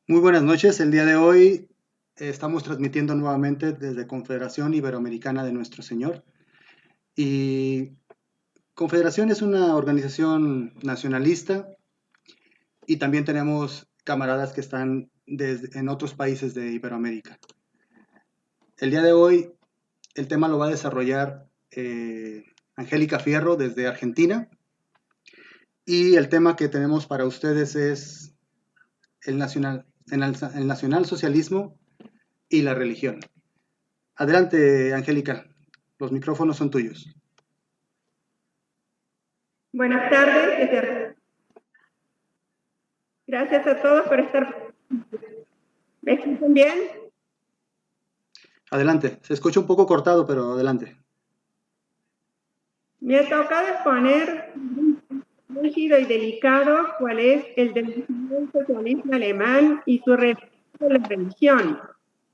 Muy buenas noches. El día de hoy estamos transmitiendo nuevamente desde Confederación Iberoamericana de Nuestro Señor. Y Confederación es una organización nacionalista y también tenemos camaradas que están en otros países de Iberoamérica. El día de hoy el tema lo va a desarrollar Angélica Fierro desde Argentina y el tema que tenemos para ustedes es el nacionalsocialismo y la religión. Adelante, Angélica, los micrófonos son tuyos. Buenas tardes. Gracias a todos por estar. ¿Me escuchan bien? Adelante, se escucha un poco cortado, pero adelante. Me ha tocado exponer rígido y delicado cuál es el del socialismo alemán y su relación con la religión.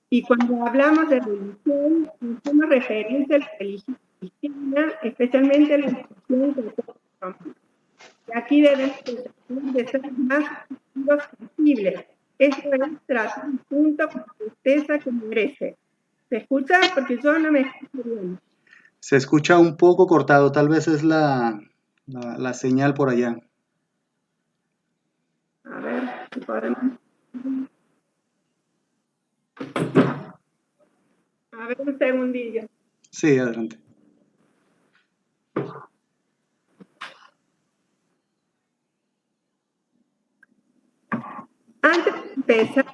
Y cuando hablamos de religión, hacemos referencia a la religión cristiana, especialmente a la religión católica. Y aquí debemos de ser más activos posibles. Esto es tratar un punto con la tristeza que merece. ¿Se escucha? Porque yo no me escucho bien. Se escucha un poco cortado, tal vez es la señal por allá. A ver si podemos. A ver un segundillo. Sí, adelante. Antes de empezar,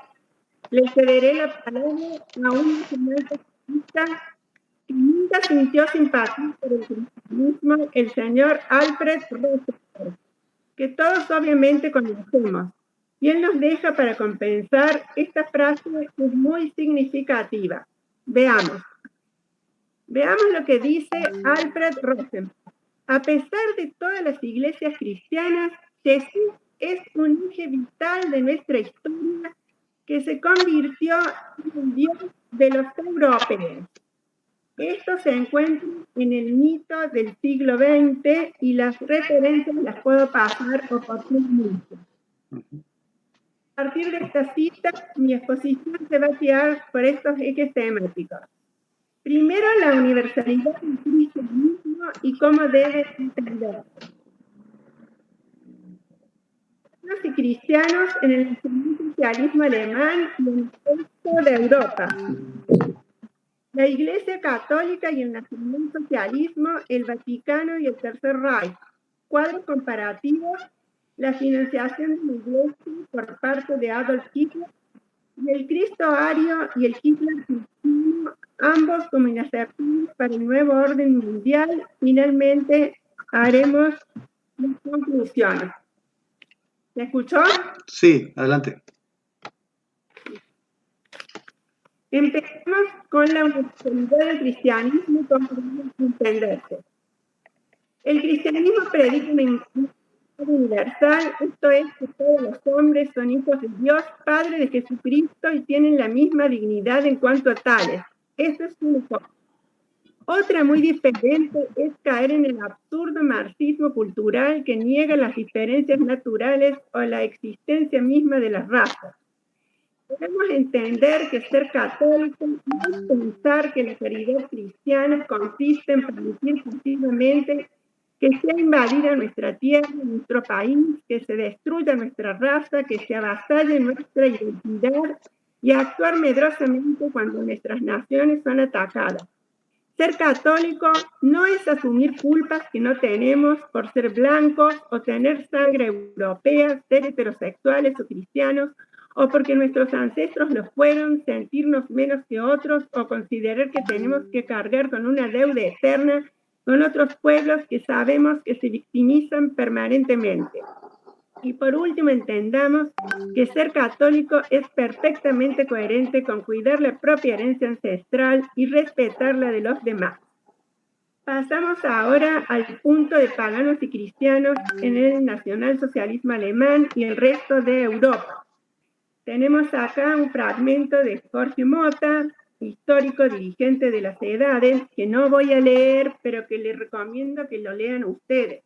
le cederé la palabra a un nacional socialista que nunca sintió simpatía por el cristianismo, el señor Alfred Rosenberg, que todos obviamente conocemos. Y él nos deja para compensar esta frase que es muy significativa. Veamos lo que dice Alfred Rosenberg. A pesar de todas las iglesias cristianas, Jesús es un eje vital de nuestra historia que se convirtió en el Dios de los europeos. Esto se encuentra en el mito del siglo XX y las referencias las puedo pasar oportunamente. A partir de esta cita, mi exposición se va a guiar por estos ejes temáticos. Primero, la universalidad del cristianismo y cómo debe entenderse. Y cristianos en el nacionalsocialismo alemán y en el resto de Europa. La Iglesia Católica y el nacionalsocialismo, el Vaticano y el Tercer Reich. Cuadros comparativos, la financiación de la Iglesia por parte de Adolf Hitler y el Cristo ario y el Hitler cristiano, ambos como inaceptables para el nuevo orden mundial. Finalmente haremos las conclusiones. ¿Se escuchó? Sí, adelante. Empecemos con la universalidad del cristianismo y cómo debe entenderse. El cristianismo predica una universal, esto es que todos los hombres son hijos de Dios, Padre de Jesucristo y tienen la misma dignidad en cuanto a tales. Eso es una cosa. Otra muy diferente es caer en el absurdo marxismo cultural que niega las diferencias naturales o la existencia misma de las razas. Debemos entender que ser católico no es pensar que la caridad cristiana consiste en permitir pasivamente que sea invadida nuestra tierra, nuestro país, que se destruya nuestra raza, que se avasalle nuestra identidad y actuar medrosamente cuando nuestras naciones son atacadas. Ser católico no es asumir culpas que no tenemos por ser blancos o tener sangre europea, ser heterosexuales o cristianos, o porque nuestros ancestros lo fueron, sentirnos menos que otros o considerar que tenemos que cargar con una deuda eterna con otros pueblos que sabemos que se victimizan permanentemente. Y por último, entendamos que ser católico es perfectamente coherente con cuidar la propia herencia ancestral y respetar la de los demás. Pasamos ahora al punto de paganos y cristianos en el nacionalsocialismo alemán y el resto de Europa. Tenemos acá un fragmento de Jorge Motta, histórico dirigente de las edades, que no voy a leer, pero que les recomiendo que lo lean ustedes.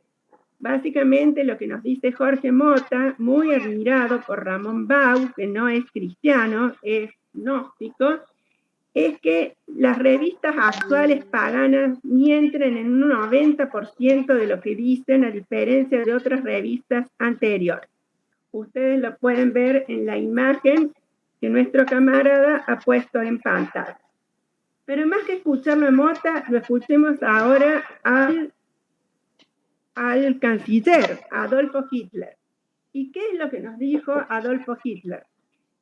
Básicamente lo que nos dice Jorge Mota, muy admirado por Ramón Bau, que no es cristiano, es gnóstico, es que las revistas actuales paganas mienten en un 90% de lo que dicen, a diferencia de otras revistas anteriores. Ustedes lo pueden ver en la imagen que nuestro camarada ha puesto en pantalla. Pero más que escucharlo a Mota, lo escuchemos ahora al canciller, Adolfo Hitler. ¿Y qué es lo que nos dijo Adolfo Hitler?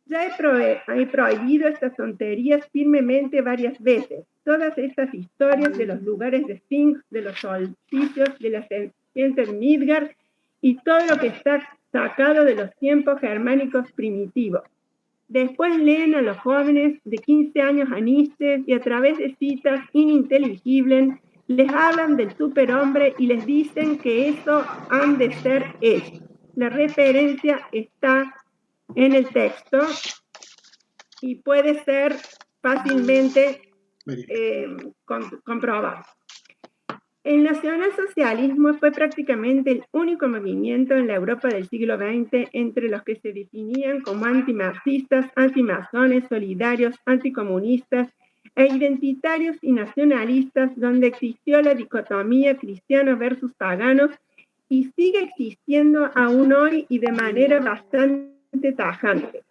Ya he prohibido estas tonterías firmemente varias veces. Todas estas historias de los lugares de Sphinx, de los solsticios, de la serpiente de Midgard y todo lo que está sacado de los tiempos germánicos primitivos. Después leen a los jóvenes de 15 años a Nietzsche y a través de citas ininteligibles les hablan del superhombre y les dicen que eso han de ser ellos. La referencia está en el texto y puede ser fácilmente comprobado. El nacionalsocialismo fue prácticamente el único movimiento en la Europa del siglo XX entre los que se definían como antimarxistas, antimasones, solidarios, anticomunistas e identitarios y nacionalistas, donde existió la dicotomía cristianos versus paganos y sigue existiendo aún hoy y de manera bastante tajante.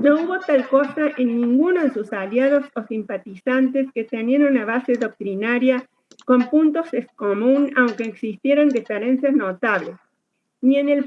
No hubo tal cosa en ninguno de sus aliados o simpatizantes que tenían una base doctrinaria con puntos en común, aunque existieran diferencias notables. Ni en el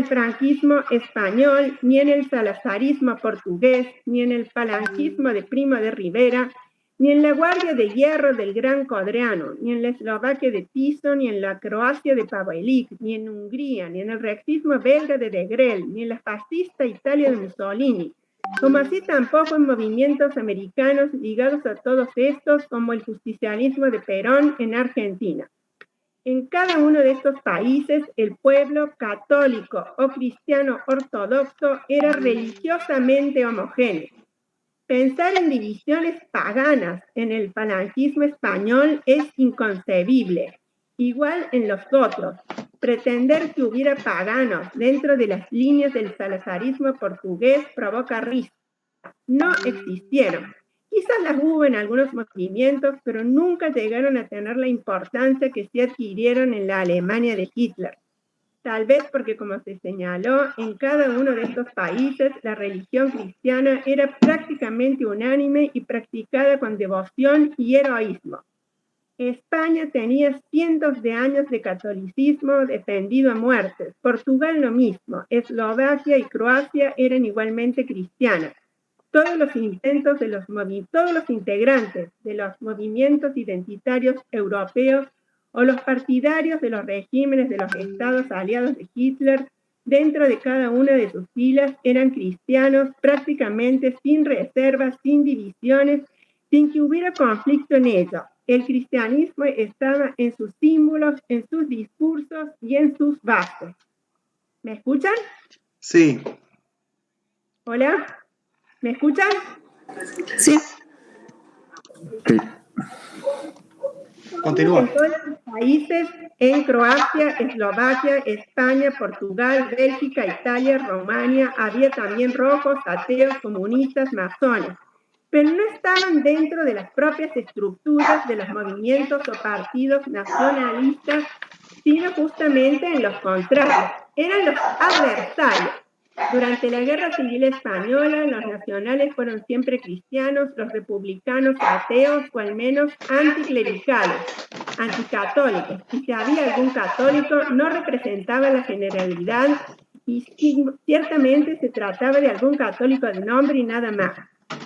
franquismo español, ni en el salazarismo portugués, ni en el falangismo de Primo de Rivera, ni en la Guardia de Hierro del Gran Codreano, ni en la Eslovaquia de Tiso, ni en la Croacia de Pavelic, ni en Hungría, ni en el rexismo belga de De Grelle, ni en la fascista Italia de Mussolini, como así tampoco en movimientos americanos ligados a todos estos, como el justicialismo de Perón en Argentina. En cada uno de estos países, el pueblo católico o cristiano ortodoxo era religiosamente homogéneo. Pensar en divisiones paganas en el falangismo español es inconcebible. Igual en los otros. Pretender que hubiera paganos dentro de las líneas del salazarismo portugués provoca risa. No existieron. Quizás las hubo en algunos movimientos, pero nunca llegaron a tener la importancia que se adquirieron en la Alemania de Hitler. Tal vez porque, como se señaló, en cada uno de estos países la religión cristiana era prácticamente unánime y practicada con devoción y heroísmo. España tenía cientos de años de catolicismo defendido a muerte. Portugal lo mismo. Eslovaquia y Croacia eran igualmente cristianas. Todos los integrantes de los movimientos identitarios europeos o los partidarios de los regímenes de los estados aliados de Hitler, dentro de cada una de sus filas, eran cristianos prácticamente sin reservas, sin divisiones, sin que hubiera conflicto en ello. El cristianismo estaba en sus símbolos, en sus discursos y en sus bases. ¿Me escuchan? Sí. ¿Hola? ¿Me escuchan? Sí. Sí. Continúa. En todos los países, en Croacia, Eslovaquia, España, Portugal, Bélgica, Italia, Rumania, había también rojos, ateos, comunistas, masones, pero no estaban dentro de las propias estructuras de los movimientos o partidos nacionalistas, sino justamente en los contrarios. Eran los adversarios. Durante la Guerra Civil Española, los nacionales fueron siempre cristianos, los republicanos ateos o al menos anticlericales, anticatólicos. Y si había algún católico, no representaba la generalidad y ciertamente se trataba de algún católico de nombre y nada más.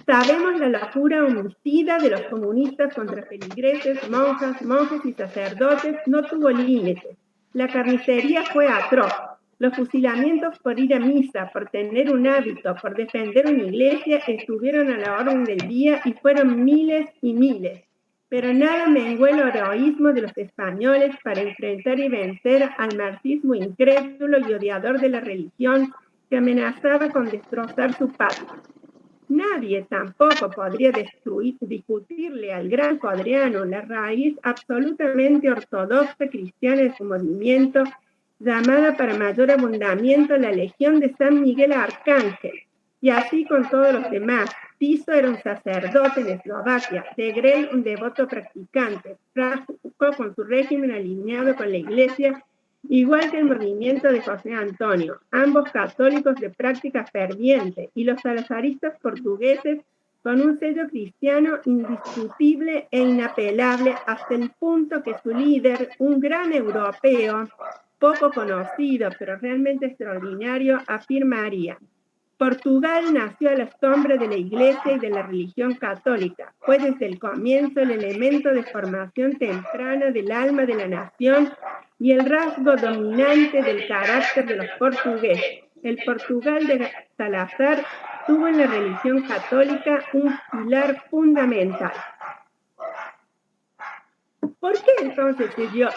Sabemos la locura homicida de los comunistas contra feligreses, monjas, monjes y sacerdotes no tuvo límites. La carnicería fue atroz. Los fusilamientos por ir a misa, por tener un hábito, por defender una iglesia, estuvieron a la orden del día y fueron miles y miles. Pero nada menguó el heroísmo de los españoles para enfrentar y vencer al marxismo incrédulo y odiador de la religión que amenazaba con destrozar su patria. Nadie tampoco podría discutirle al gran Codreanu la raíz absolutamente ortodoxa cristiana de su movimiento, llamada para mayor abundamiento la Legión de San Miguel Arcángel, y así con todos los demás. Tiso era un sacerdote en Eslovaquia, de Grel un devoto practicante, Franco con su régimen alineado con la Iglesia, igual que el movimiento de José Antonio, ambos católicos de práctica ferviente, y los salazaristas portugueses con un sello cristiano indiscutible e inapelable, hasta el punto que su líder, un gran europeo, poco conocido pero realmente extraordinario, afirmaría: Portugal nació a la sombra de la Iglesia y de la religión católica. Fue desde el comienzo el elemento de formación temprana del alma de la nación y el rasgo dominante del carácter de los portugueses. El Portugal de Salazar tuvo en la religión católica un pilar fundamental. ¿Por qué entonces se dio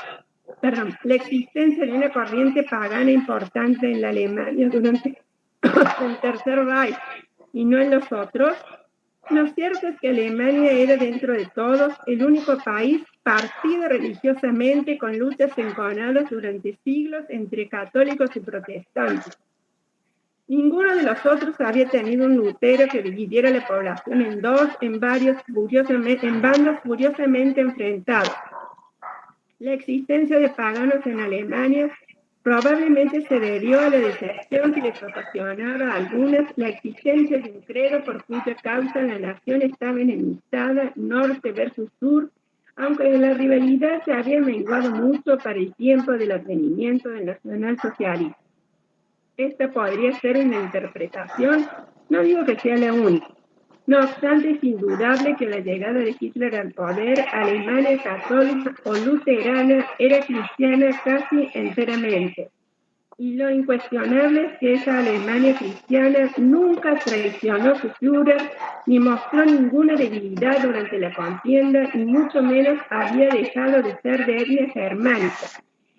la existencia de una corriente pagana importante en la Alemania durante el Tercer Reich y no en los otros? Lo cierto es que Alemania era, dentro de todos, el único país partido religiosamente con luchas enconadas durante siglos entre católicos y protestantes. Ninguno de los otros había tenido un Lutero que dividiera la población en dos, en bandos furiosamente enfrentados. La existencia de paganos en Alemania probablemente se debió a la decepción que les ocasionaba a algunas la existencia de un credo por cuya causa la nación estaba enemistada, norte versus sur, aunque la rivalidad se había menguado mucho para el tiempo del advenimiento del nacionalsocialismo. Esta podría ser una interpretación, no digo que sea la única. No obstante, es indudable que la llegada de Hitler al poder, Alemania católica o luterana era cristiana casi enteramente. Y lo incuestionable es que esa Alemania cristiana nunca traicionó su Führer, ni mostró ninguna debilidad durante la contienda, y mucho menos había dejado de ser de etnia germánica.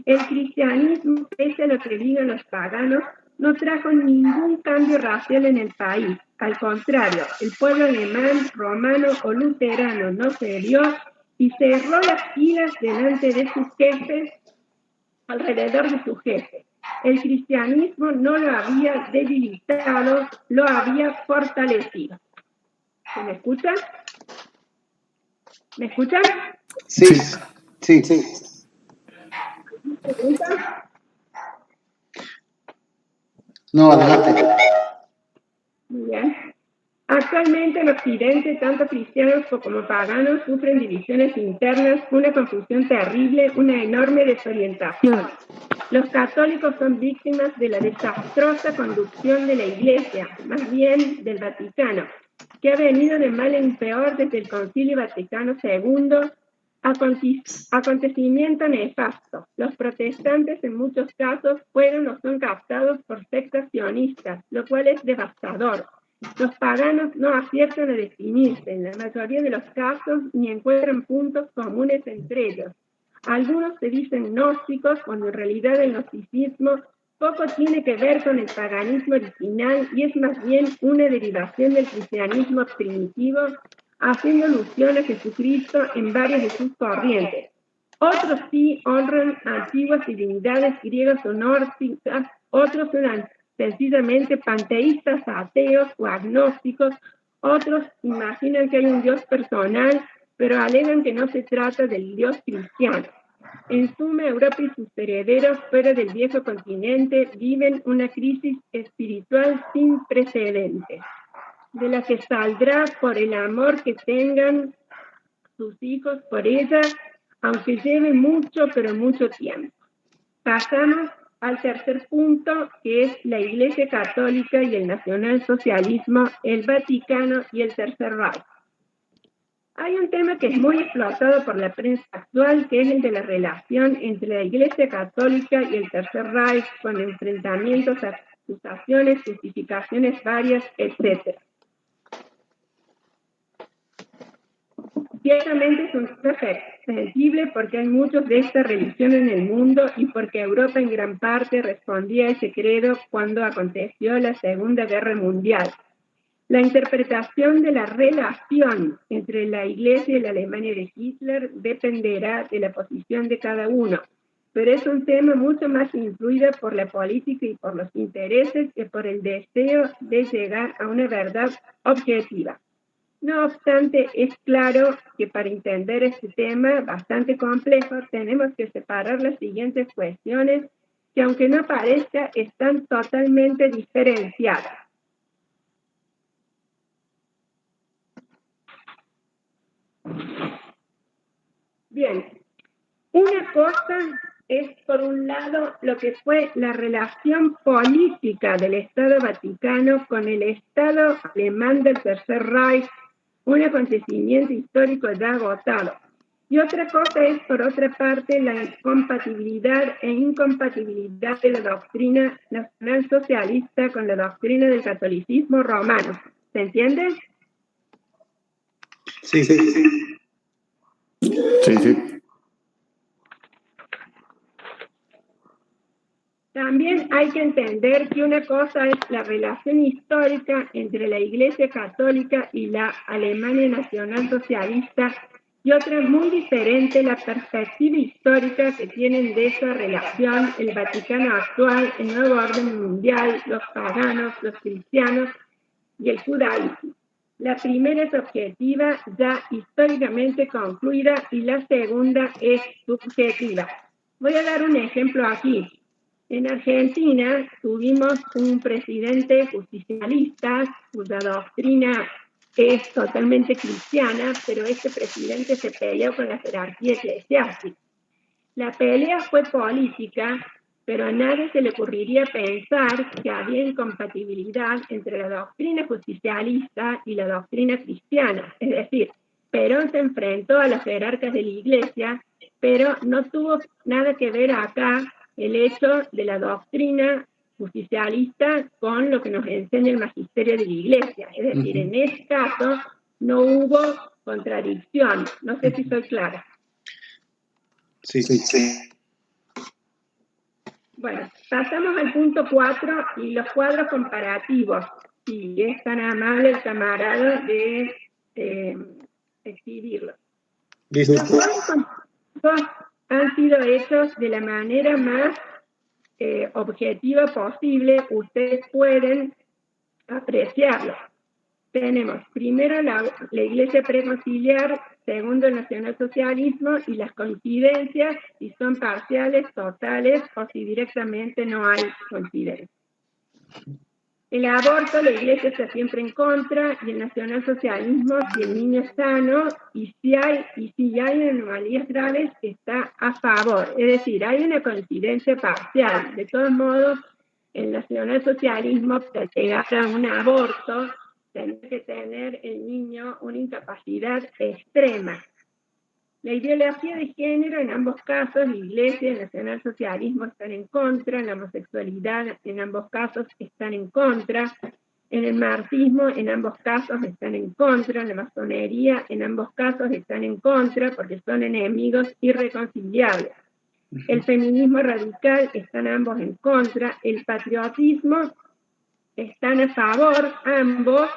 El cristianismo, pese a lo que digan los paganos, no trajo ningún cambio racial en el país. Al contrario, el pueblo alemán, romano o luterano no cedió y cerró las filas delante de sus jefes, alrededor de su jefe. El cristianismo no lo había debilitado, lo había fortalecido. ¿Se me escucha? ¿Me escuchan? Sí, sí. ¿Pregunta? No, adelante. Muy bien. Actualmente en Occidente, tanto cristianos como paganos sufren divisiones internas, una confusión terrible, una enorme desorientación. Los católicos son víctimas de la desastrosa conducción de la Iglesia, más bien del Vaticano, que ha venido de mal en peor desde el Concilio Vaticano II, acontecimiento nefasto. Los protestantes en muchos casos fueron o son captados por sectas sionistas, lo cual es devastador. Los paganos no aciertan a definirse, en la mayoría de los casos ni encuentran puntos comunes entre ellos. Algunos se dicen gnósticos, cuando en realidad el gnosticismo poco tiene que ver con el paganismo original y es más bien una derivación del cristianismo primitivo, haciendo alusión a Jesucristo en varias de sus corrientes. Otros sí honran a antiguas divinidades griegas o nórdicas, otros son sencillamente panteístas, ateos o agnósticos, otros imaginan que hay un Dios personal, pero alegan que no se trata del Dios cristiano. En suma, Europa y sus herederos fuera del viejo continente viven una crisis espiritual sin precedentes, de la que saldrá por el amor que tengan sus hijos por ella, aunque lleve mucho, pero mucho tiempo. Pasamos al tercer punto, que es la Iglesia Católica y el nacionalsocialismo, el Vaticano y el Tercer Reich. Hay un tema que es muy explotado por la prensa actual, que es el de la relación entre la Iglesia Católica y el Tercer Reich, con enfrentamientos, acusaciones, justificaciones varias, etc. Ciertamente es un tema sensible porque hay muchos de esta religión en el mundo y porque Europa en gran parte respondía a ese credo cuando aconteció la Segunda Guerra Mundial. La interpretación de la relación entre la Iglesia y la Alemania de Hitler dependerá de la posición de cada uno, pero es un tema mucho más influido por la política y por los intereses que por el deseo de llegar a una verdad objetiva. No obstante, es claro que para entender este tema bastante complejo tenemos que separar las siguientes cuestiones que, aunque no parezca, están totalmente diferenciadas. Bien, una cosa es, por un lado, lo que fue la relación política del Estado Vaticano con el Estado alemán del Tercer Reich, un acontecimiento histórico ya agotado. Y otra cosa es, por otra parte, la compatibilidad e incompatibilidad de la doctrina nacional socialista con la doctrina del catolicismo romano. ¿Se entiende? Sí. Sí. También hay que entender que una cosa es la relación histórica entre la Iglesia Católica y la Alemania Nacional Socialista y otra muy diferente, la perspectiva histórica que tienen de esa relación el Vaticano actual, el nuevo orden mundial, los paganos, los cristianos y el judaísmo. La primera es objetiva, ya históricamente concluida, y la segunda es subjetiva. Voy a dar un ejemplo aquí. En Argentina tuvimos un presidente justicialista cuya doctrina es totalmente cristiana, pero este presidente se peleó con la jerarquía eclesiástica. La pelea fue política, pero a nadie se le ocurriría pensar que había incompatibilidad entre la doctrina justicialista y la doctrina cristiana. Es decir, Perón se enfrentó a los jerarcas de la Iglesia, pero no tuvo nada que ver acá el hecho de la doctrina justicialista con lo que nos enseña el magisterio de la Iglesia. Es decir, en este caso no hubo contradicción. No sé si soy clara. Sí. Bueno, pasamos al punto 4 y los cuadros comparativos. Si es tan amable el camarada de escribirlo. Listo. Los cuadros comparativos han sido hechos de la manera más objetiva posible. Ustedes pueden apreciarlo. Tenemos primero la Iglesia preconciliar, segundo el nacionalsocialismo y las coincidencias, si son parciales, totales o si directamente no hay coincidencia. El aborto, la Iglesia está siempre en contra, y el nacionalsocialismo, si el niño es sano, y si hay anomalías graves, está a favor. Es decir, hay una coincidencia parcial. De todos modos, el nacionalsocialismo, para llegar a un aborto, tiene que tener el niño una incapacidad extrema. La ideología de género, en ambos casos, la Iglesia y el nacionalsocialismo están en contra, la homosexualidad, en ambos casos, están en contra, en el marxismo, en ambos casos, están en contra, la masonería, en ambos casos, están en contra, porque son enemigos irreconciliables. El feminismo radical, están ambos en contra, el patriotismo, están a favor, ambos,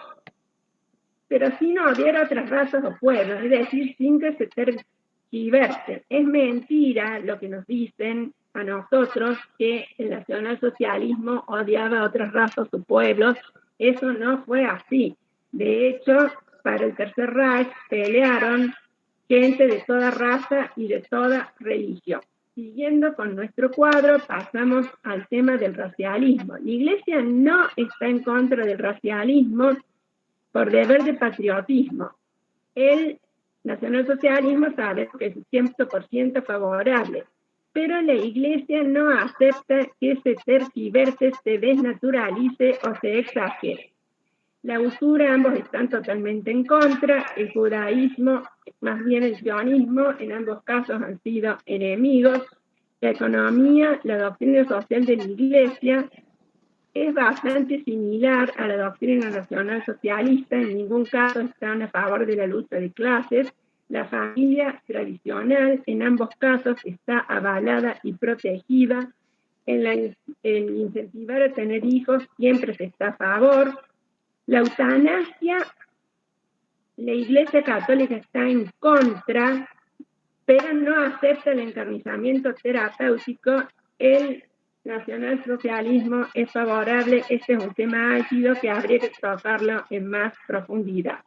pero sin odiar a otras razas o pueblos, es decir, sin que se tergiverse. Es mentira lo que nos dicen a nosotros que el nacionalsocialismo odiaba a otras razas o pueblos. Eso no fue así. De hecho, para el Tercer Reich pelearon gente de toda raza y de toda religión. Siguiendo con nuestro cuadro, pasamos al tema del racialismo. La Iglesia no está en contra del racialismo por deber de patriotismo. El nacionalsocialismo sabe que es 100% favorable, pero la Iglesia no acepta que se tergiverse, se desnaturalice o se exagere. La usura, ambos están totalmente en contra. El judaísmo, más bien el sionismo, en ambos casos han sido enemigos. La economía, la doctrina social de la Iglesia es bastante similar a la doctrina nacional socialista. En ningún caso están a favor de la lucha de clases. La familia tradicional, en ambos casos, está avalada y protegida. En incentivar a tener hijos siempre se está a favor. La eutanasia, la Iglesia Católica está en contra, pero no acepta el encarnizamiento terapéutico. El nacionalsocialismo es favorable. Este es un tema álgido que habría que tocarlo en más profundidad.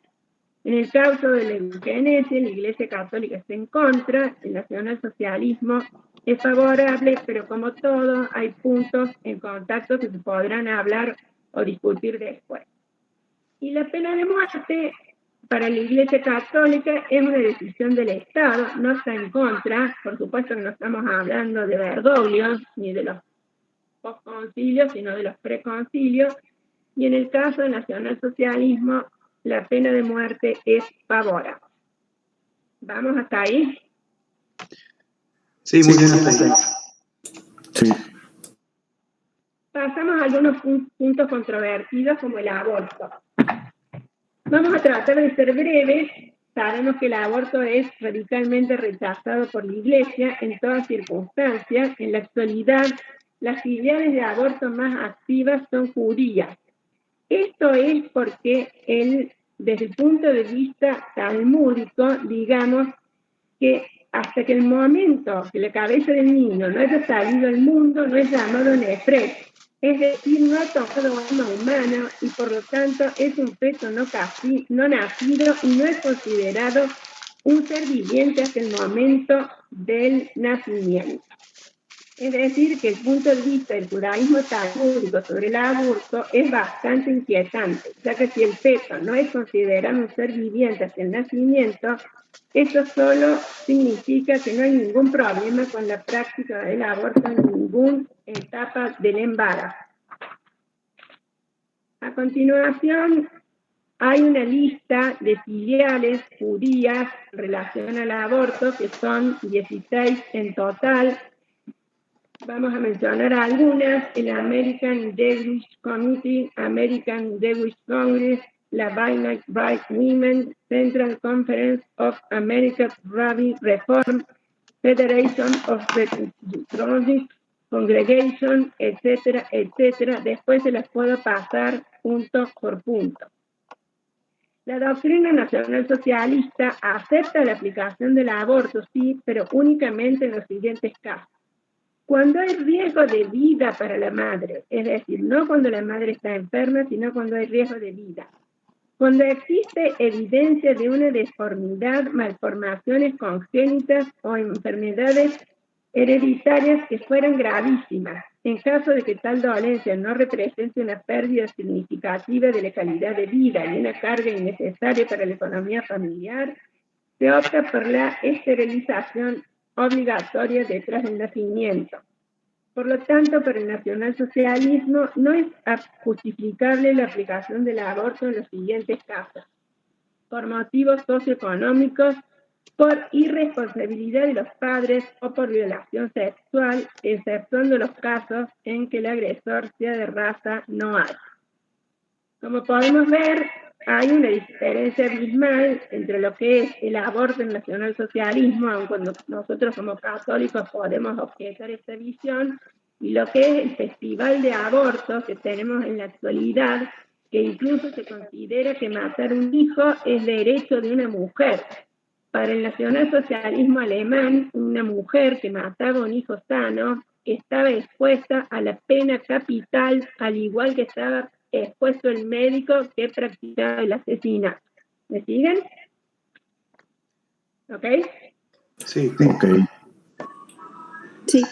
En el caso de la eugenesia, la Iglesia Católica está en contra, el nacionalsocialismo es favorable, pero como todo, hay puntos en contacto que se podrán hablar o discutir después. Y la pena de muerte para la Iglesia Católica es una decisión del Estado, no está en contra. Por supuesto que no estamos hablando de Bergoglio ni de los postconcilios, sino de los preconcilios. Y en el caso del nacionalsocialismo, la pena de muerte es favorable. ¿Vamos hasta ahí? Sí, muy bien hasta ahí. Sí. Pasamos a algunos puntos controvertidos como el aborto. Vamos a tratar de ser breves. Sabemos que el aborto es radicalmente rechazado por la Iglesia en todas circunstancias. En la actualidad, las filiales de aborto más activas son judías. Esto es porque desde el punto de vista talmúdico, digamos que hasta que el momento que la cabeza del niño no haya salido al mundo, no es llamado nefret, es decir, no ha tomado alma humana y por lo tanto es un feto no nacido y no es considerado un ser viviente hasta el momento del nacimiento. Es decir, que el punto de vista del judaísmo talmúdico sobre el aborto es bastante inquietante, ya que si el feto no es considerado un ser viviente hasta el nacimiento, eso solo significa que no hay ningún problema con la práctica del aborto en ninguna etapa del embarazo. A continuación, hay una lista de filiales judías en relación al aborto, que son 16 en total. Vamos a mencionar algunas: el American Jewish Committee, American Jewish Congress, la Rabbinic Right Women, Central Conference of American Rabbi Reform, Federation of Reconstructive Congregation, etcétera, etcétera. Después se las puedo pasar punto por punto. La doctrina nacionalsocialista acepta la aplicación del aborto, sí, pero únicamente en los siguientes casos. Cuando hay riesgo de vida para la madre, es decir, no cuando la madre está enferma, sino cuando hay riesgo de vida. Cuando existe evidencia de una deformidad, malformaciones congénitas o enfermedades hereditarias que fueran gravísimas, en caso de que tal dolencia no represente una pérdida significativa de la calidad de vida y una carga innecesaria para la economía familiar, se opta por la esterilización obligatoria detrás del nacimiento. Por lo tanto, para el nacionalsocialismo no es justificable la aplicación del aborto en los siguientes casos: por motivos socioeconómicos, por irresponsabilidad de los padres o por violación sexual, exceptuando los casos en que el agresor sea de raza no alta. Como podemos ver, hay una diferencia abismal entre lo que es el aborto en el nacionalsocialismo, aun cuando nosotros como católicos podemos objetar esta visión, y lo que es el festival de abortos que tenemos en la actualidad, que incluso se considera que matar un hijo es derecho de una mujer. Para el nacionalsocialismo alemán, una mujer que mataba un hijo sano estaba expuesta a la pena capital, al igual que estaba expuesto el médico que practicaba el asesinato. ¿Me siguen? ¿Ok? Sí. Ok. Sí.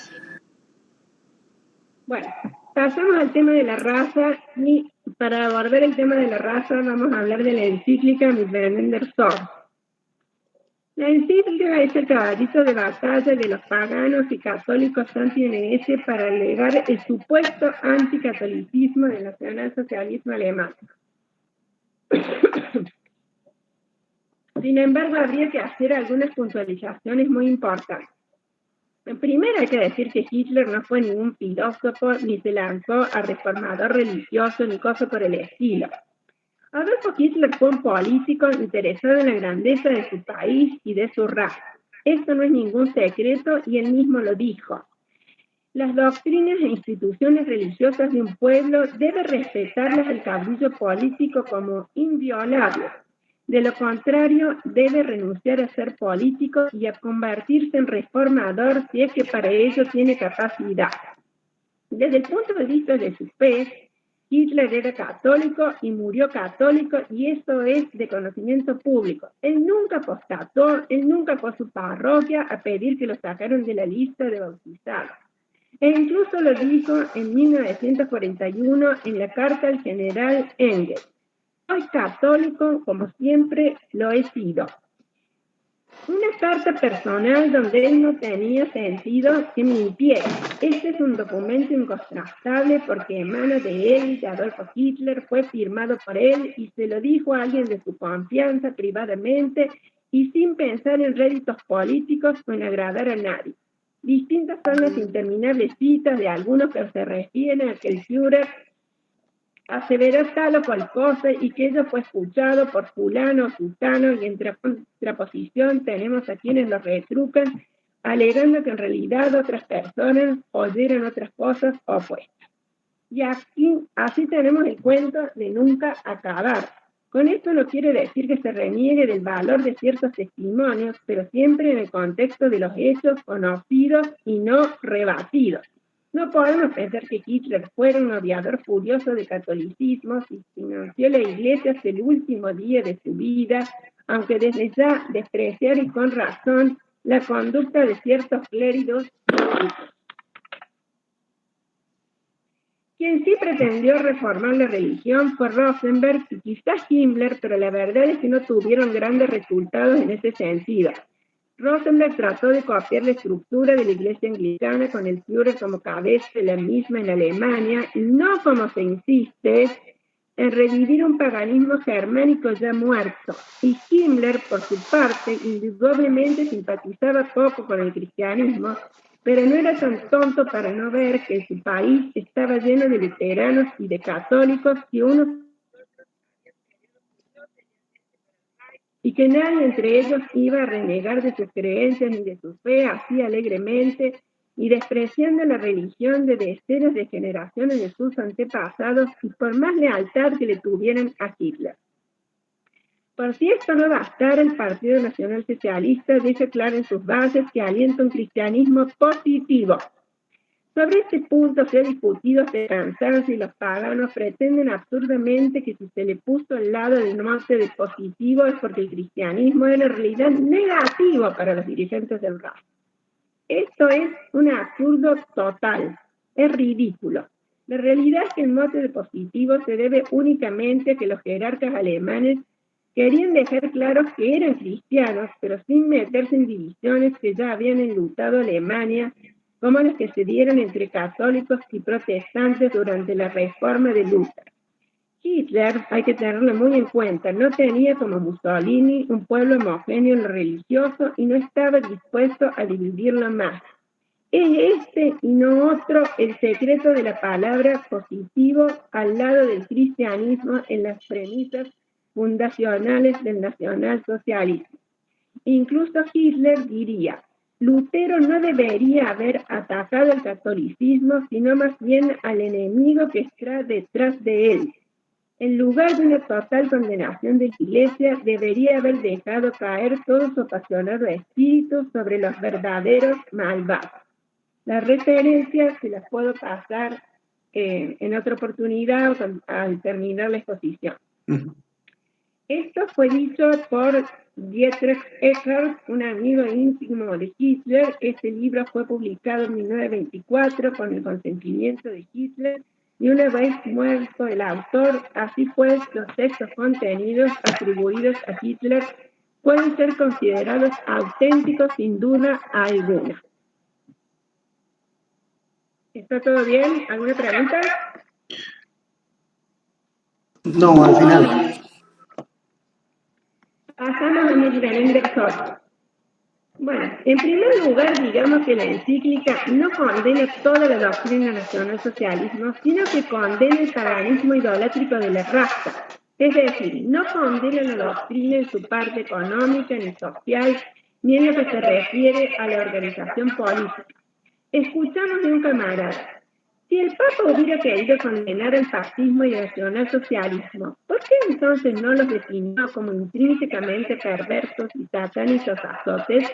Bueno, pasamos al tema de la raza, y para abordar el tema de la raza vamos a hablar de la encíclica Miteinander Source. La encíclica es el caballito de batalla de los paganos y católicos anti-NS para alegar el supuesto anticatolicismo del nacionalsocialismo alemán. Sin embargo, habría que hacer algunas puntualizaciones muy importantes. Primero hay que decir que Hitler no fue ningún filósofo, ni se lanzó a reformador religioso, ni cosa por el estilo. Adolfo Hitler fue un político interesado en la grandeza de su país y de su raza. Esto no es ningún secreto y él mismo lo dijo. Las doctrinas e instituciones religiosas de un pueblo debe respetarlas el caudillo político como inviolables. De lo contrario, debe renunciar a ser político y a convertirse en reformador si es que para ello tiene capacidad. Desde el punto de vista de su fe, Hitler era católico y murió católico, y esto es de conocimiento público. Él nunca apostató, él nunca fue a su parroquia a pedir que lo sacaran de la lista de bautizados. E incluso lo dijo en 1941 en la carta al general Engels: soy católico como siempre lo he sido. Una carta personal donde él no tenía sentido que mintiera. Este es un documento incontrastable porque emana de él, de Adolfo Hitler, fue firmado por él y se lo dijo a alguien de su confianza privadamente y sin pensar en réditos políticos o en agradar a nadie. Distintas son las interminables citas de algunos que se refieren a que el Führer aseveró tal o cual cosa y que ello fue escuchado por fulano o sultano, y en contraposición tenemos a quienes lo retrucan alegando que en realidad otras personas oyeron otras cosas opuestas. Y aquí, así tenemos el cuento de nunca acabar. Con esto no quiere decir que se reniegue del valor de ciertos testimonios, pero siempre en el contexto de los hechos conocidos y no rebatidos. No podemos pensar que Hitler fuera un odiador furioso de catolicismo si financió la iglesia hasta el último día de su vida, aunque desde ya despreciar y con razón la conducta de ciertos clérigos. Quien sí pretendió reformar la religión fue Rosenberg y quizás Himmler, pero la verdad es que no tuvieron grandes resultados en ese sentido. Rosenberg trató de copiar la estructura de la iglesia anglicana con el Führer como cabeza de la misma en Alemania, y no como se insiste en revivir un paganismo germánico ya muerto. Y Himmler, por su parte, indudablemente simpatizaba poco con el cristianismo, pero no era tan tonto para no ver que su país estaba lleno de luteranos y de católicos y que nadie entre ellos iba a renegar de sus creencias ni de su fe así alegremente, y despreciando la religión de decenas de generaciones de sus antepasados, y por más lealtad que le tuvieran a Hitler. Por si esto no bastara, el Partido Nacional Socialista deja claro en sus bases que alienta un cristianismo positivo. Sobre este punto se ha discutido hasta el cansancio, y los paganos pretenden absurdamente que si se le puso al lado del mote de positivo es porque el cristianismo era en realidad negativo para los dirigentes del Reich. Esto es un absurdo total, es ridículo. La realidad es que el mote de positivo se debe únicamente a que los jerarcas alemanes querían dejar claro que eran cristianos, pero sin meterse en divisiones que ya habían enlutado a Alemania, como las que se dieron entre católicos y protestantes durante la reforma de Luther. Hitler, hay que tenerlo muy en cuenta, no tenía como Mussolini un pueblo homogéneo en lo religioso y no estaba dispuesto a dividirlo más. Es este y no otro el secreto de la palabra positivo al lado del cristianismo en las premisas fundacionales del nacionalsocialismo. Incluso Hitler diría: Lutero no debería haber atacado al catolicismo, sino más bien al enemigo que está detrás de él. En lugar de una total condenación de la Iglesia, debería haber dejado caer todo su apasionado espíritu sobre los verdaderos malvados. Las referencias se las puedo pasar en otra oportunidad al terminar la exposición. Esto fue dicho por Dietrich Eckart, un amigo íntimo de Hitler. Este libro fue publicado en 1924 con el consentimiento de Hitler, y una vez muerto el autor, así pues, los textos contenidos atribuidos a Hitler pueden ser considerados auténticos sin duda alguna. ¿Está todo bien? ¿Alguna pregunta? No, al final. Pasamos a Micheline de Sot. Bueno, en primer lugar, digamos que la encíclica no condena toda la doctrina nacionalsocialismo, sino que condena el paganismo idolátrico de la raza. Es decir, no condena la doctrina en su parte económica ni social, ni en lo que se refiere a la organización política. Escuchamos de un camarada: si el Papa hubiera querido condenar el fascismo y el nacionalsocialismo, ¿por qué entonces no los definió como intrínsecamente perversos y satánicos azotes?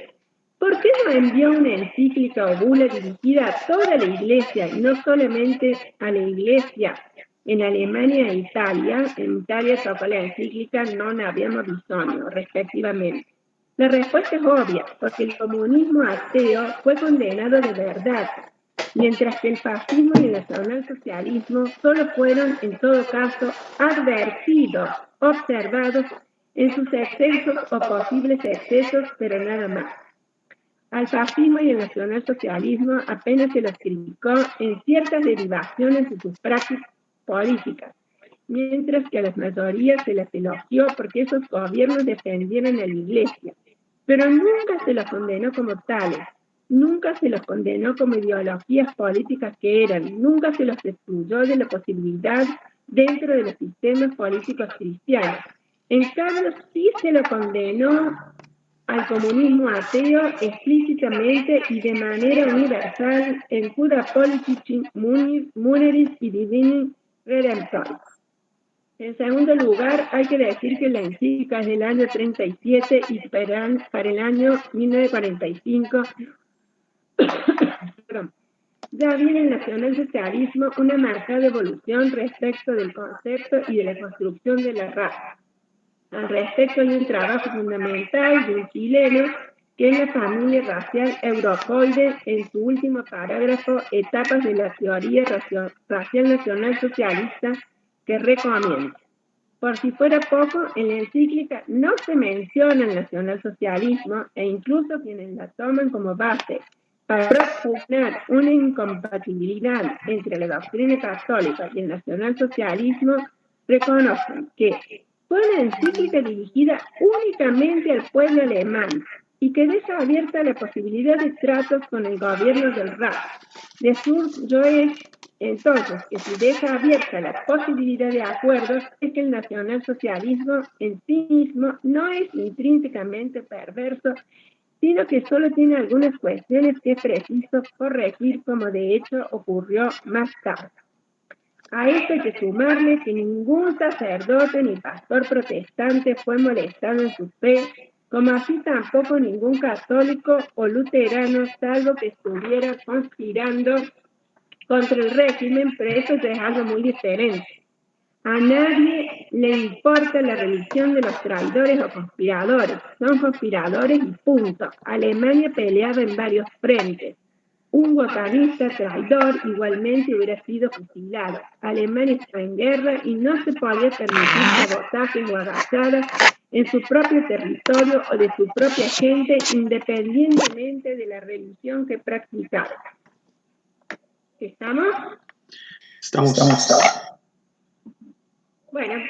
¿Por qué no envió una encíclica o bula dirigida a toda la Iglesia y no solamente a la Iglesia en Alemania e Italia? En Italia tocó la encíclica Non Abbiamo Bisogno, respectivamente. La respuesta es obvia, porque el comunismo ateo fue condenado de verdad, mientras que el fascismo y el nacionalsocialismo solo fueron, en todo caso, advertidos, observados en sus excesos o posibles excesos, pero nada más. Al fascismo y al nacionalsocialismo apenas se los criticó en ciertas derivaciones de sus prácticas políticas, mientras que a las mayorías se las elogió porque esos gobiernos defendieron a la Iglesia, pero nunca se los condenó como tales, nunca se los condenó como ideologías políticas que eran, nunca se los excluyó de la posibilidad dentro de los sistemas políticos cristianos. En cambio, sí se lo condenó al comunismo ateo explícitamente y de manera universal en Cura Politici Muneris y Divini Redemptoris. En segundo lugar, hay que decir que la encíclica es del año 37 y para el año 1945 ya viene el nacionalsocialismo una marcada evolución respecto del concepto y de la construcción de la raza. Al respecto hay un trabajo fundamental de un chileno que es la familia racial eurocoide en su último parágrafo, Etapas de la teoría racial nacional socialista, que recomiendo. Por si fuera poco, en la encíclica no se menciona el nacionalsocialismo e incluso quienes la toman como base para propugnar una incompatibilidad entre la doctrina católica y el nacionalsocialismo reconocen que fue una encíclica dirigida únicamente al pueblo alemán y que deja abierta la posibilidad de tratos con el gobierno del Reich. De Joes, entonces, que si deja abierta la posibilidad de acuerdos, es que el nacionalsocialismo en sí mismo no es intrínsecamente perverso, sino que solo tiene algunas cuestiones que es preciso corregir, como de hecho ocurrió más tarde. A esto hay que sumarle que ningún sacerdote ni pastor protestante fue molestado en su fe, como así tampoco ningún católico o luterano, salvo que estuviera conspirando contra el régimen, pero eso ya es algo muy diferente. A nadie le importa la religión de los traidores o conspiradores. Son conspiradores y punto. Alemania peleaba en varios frentes. Un botanista traidor igualmente hubiera sido fusilado. Alemania está en guerra y no se podía permitir sabotajes o agachadas en su propio territorio o de su propia gente, independientemente de la religión que practicaba. ¿Estamos? Estamos. Bueno,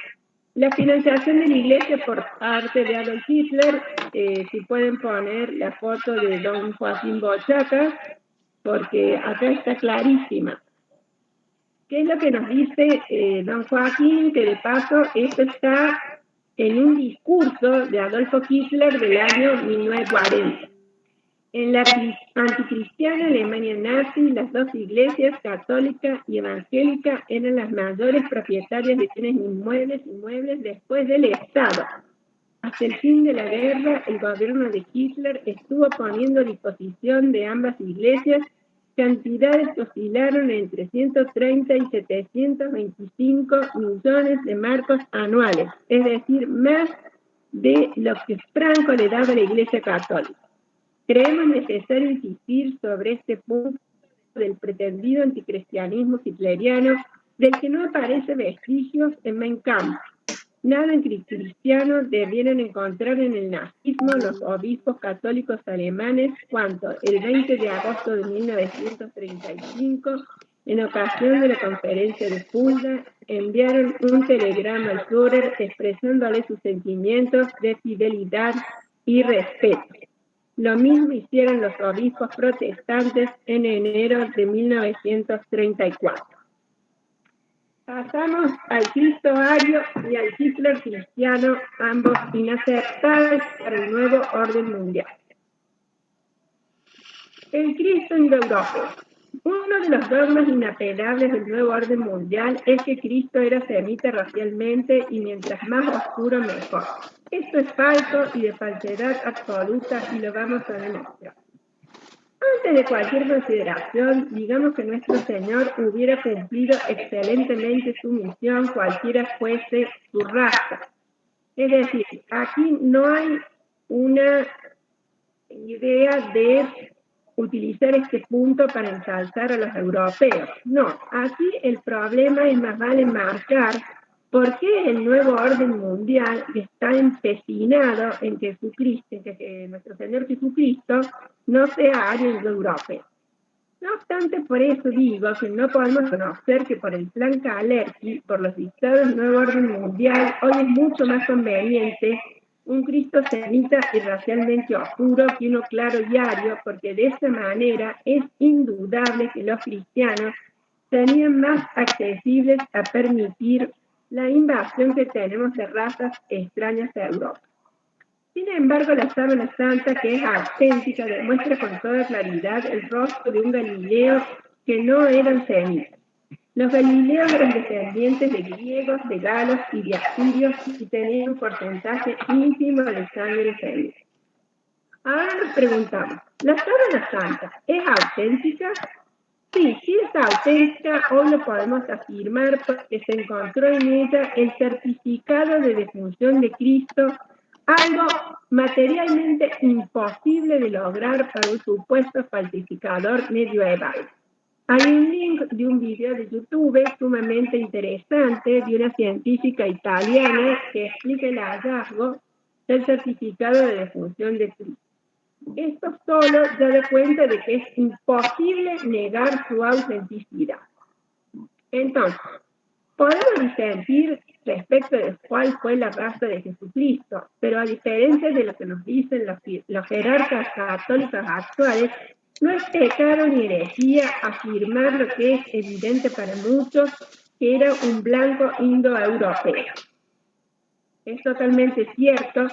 la financiación de la Iglesia por parte de Adolf Hitler, si pueden poner la foto de don Joaquín Bochaca, porque acá está clarísima. ¿Qué es lo que nos dice don Joaquín? Que de paso esto está en un discurso de Adolfo Hitler del año 1940. En la anticristiana Alemania nazi, las dos iglesias, católica y evangélica, eran las mayores propietarias de bienes inmuebles después del Estado. Hasta el fin de la guerra, el gobierno de Hitler estuvo poniendo a disposición de ambas iglesias cantidades que oscilaron entre 130 y 725 millones de marcos anuales, es decir, más de lo que Franco le daba a la Iglesia Católica. Creemos necesario insistir sobre este punto del pretendido anticristianismo hitleriano, del que no aparece vestigios en Mein Kampf. Nada cristiano debieron encontrar en el nazismo los obispos católicos alemanes cuando el 20 de agosto de 1935, en ocasión de la conferencia de Fulda, enviaron un telegrama al Führer expresándole sus sentimientos de fidelidad y respeto. Lo mismo hicieron los obispos protestantes en enero de 1934. Pasamos al Cristo ario y al Hitler cristiano, ambos inaceptables para el nuevo orden mundial. El Cristo indoeuropeo. Uno de los dogmas inapelables del nuevo orden mundial es que Cristo era semita racialmente y mientras más oscuro mejor. Esto es falso y de falsedad absoluta y lo vamos a demostrar. Antes de cualquier consideración, digamos que nuestro Señor hubiera cumplido excelentemente su misión cualquiera fuese su raza. Es decir, aquí no hay una idea de utilizar este punto para ensalzar a los europeos. No, aquí el problema es más vale marcar por qué el nuevo orden mundial está empecinado en que Jesucristo, en que nuestro Señor Jesucristo no sea ario europeo. No obstante, por eso digo que no podemos conocer que por el plan Kalergi, por los dictados del nuevo orden mundial, hoy es mucho más conveniente un Cristo semita y racialmente oscuro que uno claro y ario, porque de esa manera es indudable que los cristianos serían más accesibles a permitir la invasión que tenemos de razas extrañas a Europa. Sin embargo, la sábana santa, que es auténtica, demuestra con toda claridad el rostro de un Galileo que no eran semitas. Los galileos eran descendientes de griegos, de galos y de asirios y tenían un porcentaje ínfimo de sangre semita. Ahora nos preguntamos, ¿la sábana santa es auténtica? Sí, sí es auténtica, hoy lo podemos afirmar porque se encontró en ella el certificado de defunción de Cristo, algo materialmente imposible de lograr para un supuesto falsificador medieval. Hay un link de un video de YouTube sumamente interesante de una científica italiana que explica el hallazgo del certificado de defunción de Cristo. Esto solo da cuenta de que es imposible negar su autenticidad. Entonces, podemos disentir respecto de cuál fue la raza de Jesucristo, pero a diferencia de lo que nos dicen los jerarcas católicos actuales, no es pecado ni herejía afirmar lo que es evidente para muchos, que era un blanco indoeuropeo. Es totalmente cierto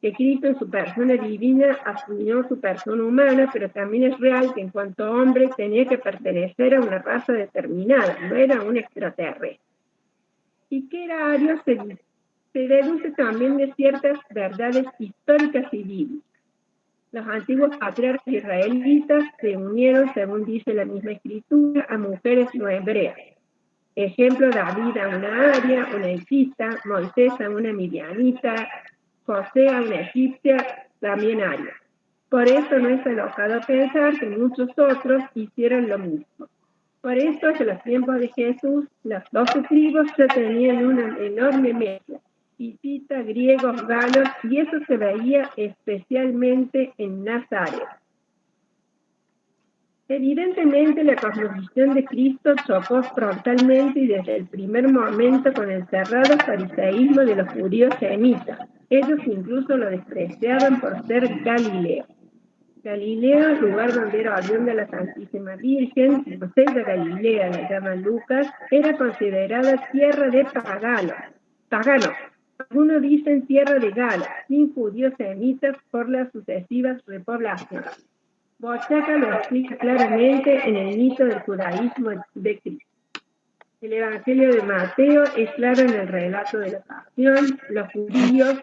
que Cristo en su persona divina asumió su persona humana, pero también es real que en cuanto hombre tenía que pertenecer a una raza determinada, no era un extraterrestre. Y que era ario se deduce también de ciertas verdades históricas y bíblicas. Los antiguos patriarcas israelitas se unieron, según dice la misma escritura, a mujeres no hebreas. Ejemplo, David a una aria, una hechita, Moisés a una midianita, José a una egipcia, también aria. Por eso no es alocado pensar que muchos otros hicieron lo mismo. Por eso, en los tiempos de Jesús, las 12 tribus ya tenían una enorme mezcla, hititas, griegos, galos, y eso se veía especialmente en Nazaret. Evidentemente, la cosmovisión de Cristo chocó frontalmente y desde el primer momento con el cerrado fariseísmo de los judíos semitas. Ellos incluso lo despreciaban por ser Galileo. Galileo, lugar donde era oriunda la Santísima Virgen, Bethesda Galilea, la llama Lucas, era considerada tierra de paganos. Algunos dicen tierra de galos, sin judíos semitas por las sucesivas repoblaciones. Bochaca lo explica claramente en el mito del judaísmo de Cristo. El Evangelio de Mateo es claro en el relato de la pasión. Los judíos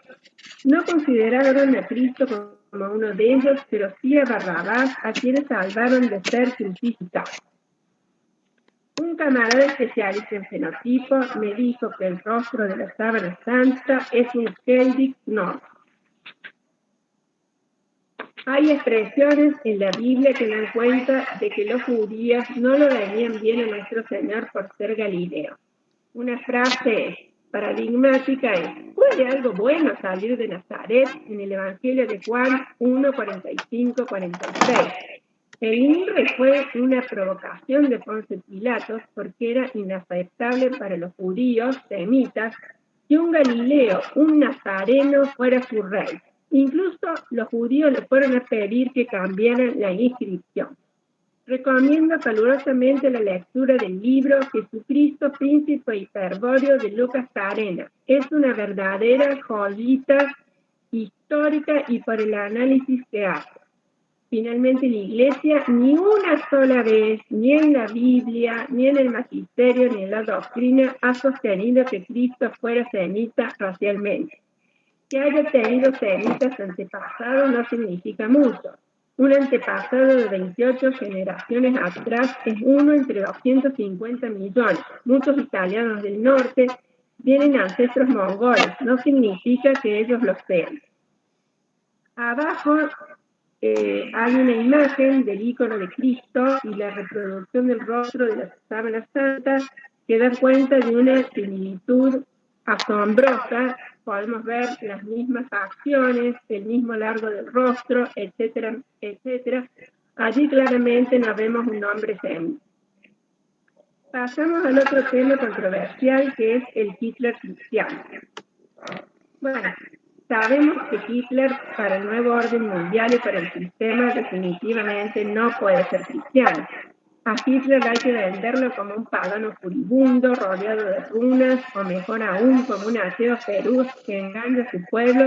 no consideraron a Cristo como uno de ellos, pero sí a Barrabás, a quienes salvaron de ser crucificados. Un camarada especialista en fenotipo me dijo que el rostro de la sábana santa es un Heldig Nord. Hay expresiones en la Biblia que dan cuenta de que los judíos no lo venían bien a nuestro Señor por ser Galileo. Una frase paradigmática es: ¿puede algo bueno salir de Nazaret? En el Evangelio de Juan 1, 45, 46. El INRE fue una provocación de Ponce Pilatos porque era inaceptable para los judíos semitas que un Galileo, un nazareno, fuera su rey. Incluso los judíos le fueron a pedir que cambiaran la inscripción. Recomiendo calurosamente la lectura del libro Jesucristo, Príncipe Hiperbóreo de Lucas Carena. Es una verdadera joyita histórica y por el análisis que hace. Finalmente, la Iglesia ni una sola vez, ni en la Biblia, ni en el magisterio, ni en la doctrina, ha sostenido que Cristo fuera semita racialmente. Que haya tenido semitas antepasados no significa mucho. Un antepasado de 28 generaciones atrás es uno entre 250 millones. Muchos italianos del norte tienen ancestros mongoles, no significa que ellos lo sean. Abajo hay una imagen del ícono de Cristo y la reproducción del rostro de la sábana santa que da cuenta de una similitud asombrosa. Podemos ver las mismas facciones, el mismo largo del rostro, etcétera, etcétera. Allí claramente no vemos un hombre semita. Pasamos al otro tema controversial que es el Hitler cristiano. Bueno, sabemos que Hitler para el nuevo orden mundial y para el sistema definitivamente no puede ser cristiano. A Hitler hay que venderlo como un pagano furibundo, rodeado de runas, o mejor aún, como un ateo feroz que engaña a su pueblo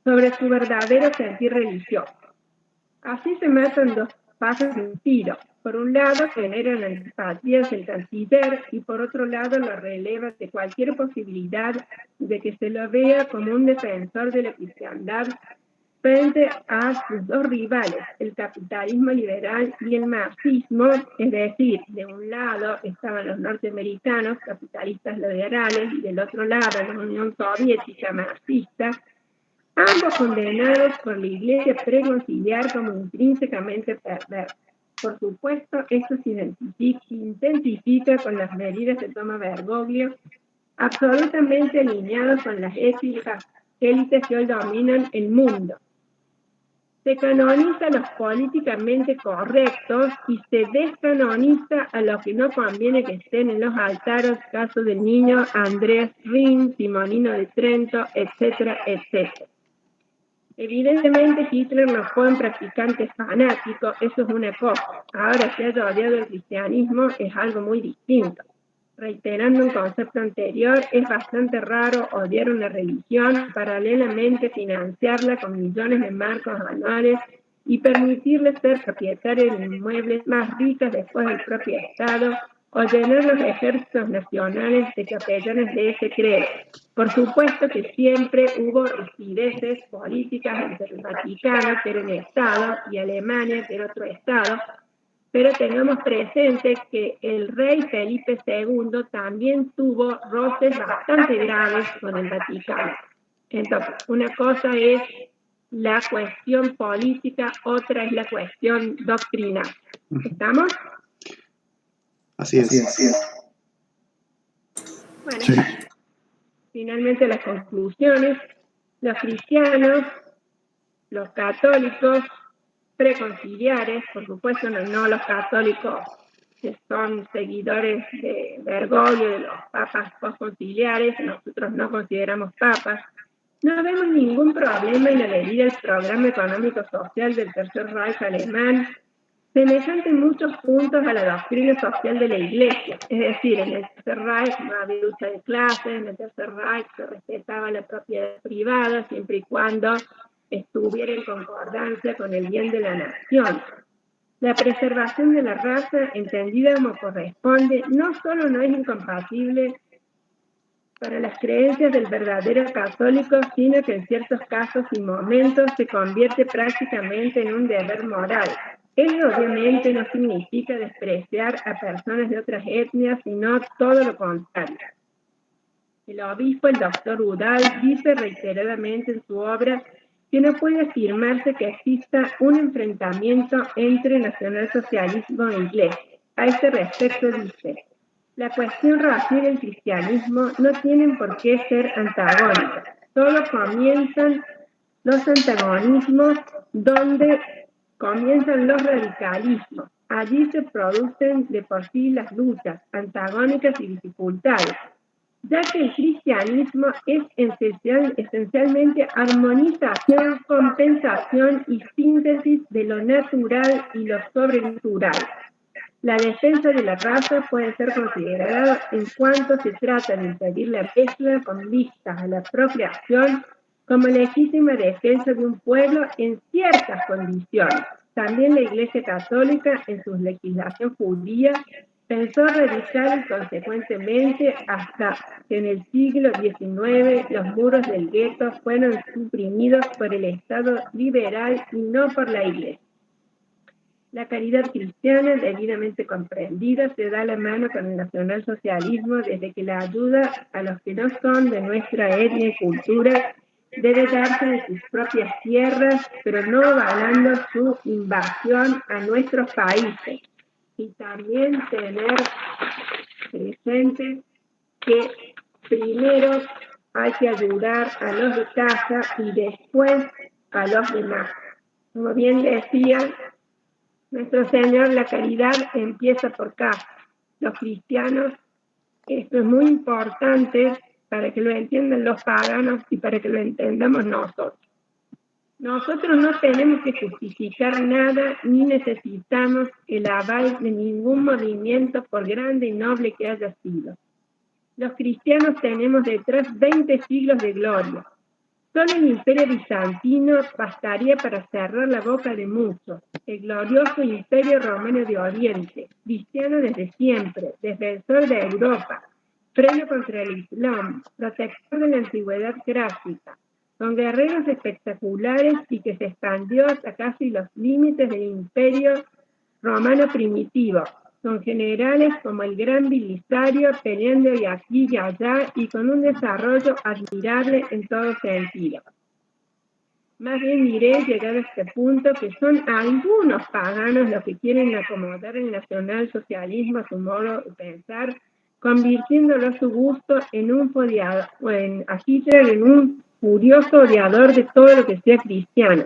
sobre su verdadero sentir religioso. Así se matan dos pájaros de un tiro. Por un lado, generan antipatías del canciller y por otro lado lo releva de cualquier posibilidad de que se lo vea como un defensor de la cristiandad frente a sus dos rivales, el capitalismo liberal y el marxismo, es decir, de un lado estaban los norteamericanos, capitalistas liberales, y del otro lado la Unión Soviética marxista, ambos condenados por la Iglesia preconciliar como intrínsecamente perversos. Por supuesto, esto se intensifica con las medidas que toma Bergoglio, absolutamente alineados con las élites que hoy dominan el mundo. Se canoniza a los políticamente correctos y se descanoniza a los que no conviene que estén en los altares, caso del niño Andrés Rin, Simonino de Trento, etcétera, etcétera. Evidentemente Hitler no fue un practicante fanático, eso es una cosa. Ahora que haya odiado el cristianismo es algo muy distinto. Reiterando un concepto anterior, es bastante raro odiar una religión, paralelamente financiarla con millones de marcos anuales y permitirle ser propietario de inmuebles más ricos después del propio Estado o llenar los ejércitos nacionales de capellanes de ese credo. Por supuesto que siempre hubo rigideces políticas entre el Vaticano, que era un Estado, y Alemania, que era otro Estado, pero tengamos presente que el rey Felipe II también tuvo roces bastante graves con el Vaticano. Entonces, una cosa es la cuestión política, otra es la cuestión doctrinal. ¿Estamos? Así es. Bueno, sí. Finalmente las conclusiones. Los cristianos, los católicos preconciliares, por supuesto no los católicos que son seguidores de Bergoglio, de los papas postconciliares, nosotros no consideramos papas, no vemos ningún problema en adherir al programa económico-social del Tercer Reich alemán, semejante en muchos puntos a la doctrina social de la Iglesia. Es decir, en el Tercer Reich no había lucha de clases, en el Tercer Reich se respetaba la propiedad privada siempre y cuando estuviera en concordancia con el bien de la nación. La preservación de la raza, entendida como corresponde, no solo no es incompatible para las creencias del verdadero católico, sino que en ciertos casos y momentos se convierte prácticamente en un deber moral. Ello obviamente no significa despreciar a personas de otras etnias, sino todo lo contrario. El obispo, el doctor Udall, dice reiteradamente en su obra que no puede afirmarse que exista un enfrentamiento entre nacionalsocialismo e iglesia. A este respecto dice: la cuestión racial y el cristianismo no tienen por qué ser antagónicas. Solo comienzan los antagonismos donde comienzan los radicalismos. Allí se producen de por sí las luchas antagónicas y dificultades, ya que el cristianismo es esencialmente armonización, compensación y síntesis de lo natural y lo sobrenatural. La defensa de la raza puede ser considerada en cuanto se trata de impedir la mezcla con vistas a la procreación como legítima defensa de un pueblo en ciertas condiciones. También la Iglesia Católica, en su legislación judía, pensó radical y consecuentemente hasta que en el siglo XIX los muros del gueto fueron suprimidos por el Estado liberal y no por la Iglesia. La caridad cristiana, debidamente comprendida, se da la mano con el nacionalsocialismo desde que la ayuda a los que no son de nuestra etnia y cultura debe darse de sus propias tierras, pero no avalando su invasión a nuestros países. Y también tener presente que primero hay que ayudar a los de casa y después a los demás. Como bien decía nuestro Señor, la caridad empieza por casa. Los cristianos, esto es muy importante para que lo entiendan los paganos y para que lo entendamos nosotros. Nosotros no tenemos que justificar nada ni necesitamos el aval de ningún movimiento, por grande y noble que haya sido. Los cristianos tenemos detrás 20 siglos de gloria. Solo el Imperio Bizantino bastaría para cerrar la boca de muchos. El glorioso Imperio Romano de Oriente, cristiano desde siempre, defensor de Europa, freno contra el Islam, protector de la antigüedad clásica, con guerreros espectaculares y que se expandió hasta casi los límites del Imperio Romano primitivo, con generales como el gran Belisario peleando de aquí y allá y con un desarrollo admirable en todo sentido. Más bien diré, llegado a este punto, que son algunos paganos los que quieren acomodar el nacionalsocialismo a su modo de pensar, convirtiéndolo a su gusto en a Hitler en un furioso odiador de todo lo que sea cristiano,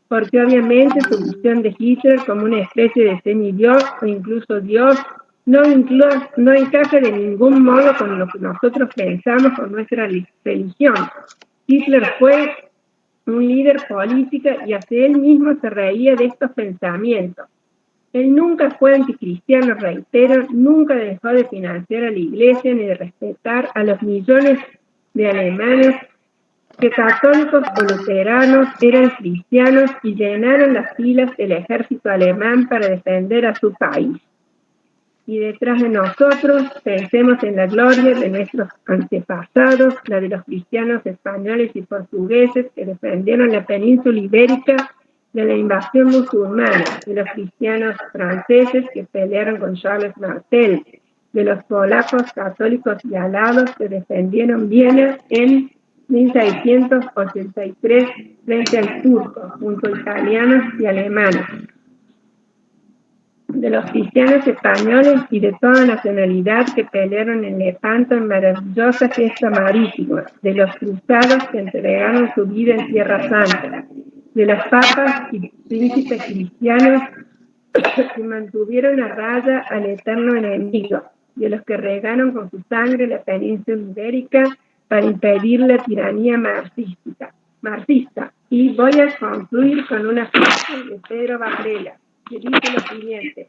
porque obviamente su visión de Hitler como una especie de semidios o incluso Dios no encaja de ningún modo con lo que nosotros pensamos con nuestra religión. Hitler fue un líder político y hasta él mismo se reía de estos pensamientos. Él nunca fue anticristiano, reitero, nunca dejó de financiar a la Iglesia ni de respetar a los millones de alemanes que católicos o luteranos eran cristianos y llenaron las filas del ejército alemán para defender a su país. Y detrás de nosotros pensemos en la gloria de nuestros antepasados, la de los cristianos españoles y portugueses que defendieron la península ibérica de la invasión musulmana, de los cristianos franceses que pelearon con Charles Martel, de los polacos católicos y alados que defendieron Viena en 1683 frente al turco, junto a italianos y alemanes, de los cristianos españoles y de toda nacionalidad que pelearon en Lepanto en maravillosa gesta marítima, de los cruzados que entregaron su vida en Tierra Santa, de los papas y príncipes cristianos que mantuvieron a raya al eterno enemigo, de los que regaron con su sangre la península ibérica para impedir la tiranía marxista. Y voy a concluir con una frase de Pedro Varela, que dice lo siguiente: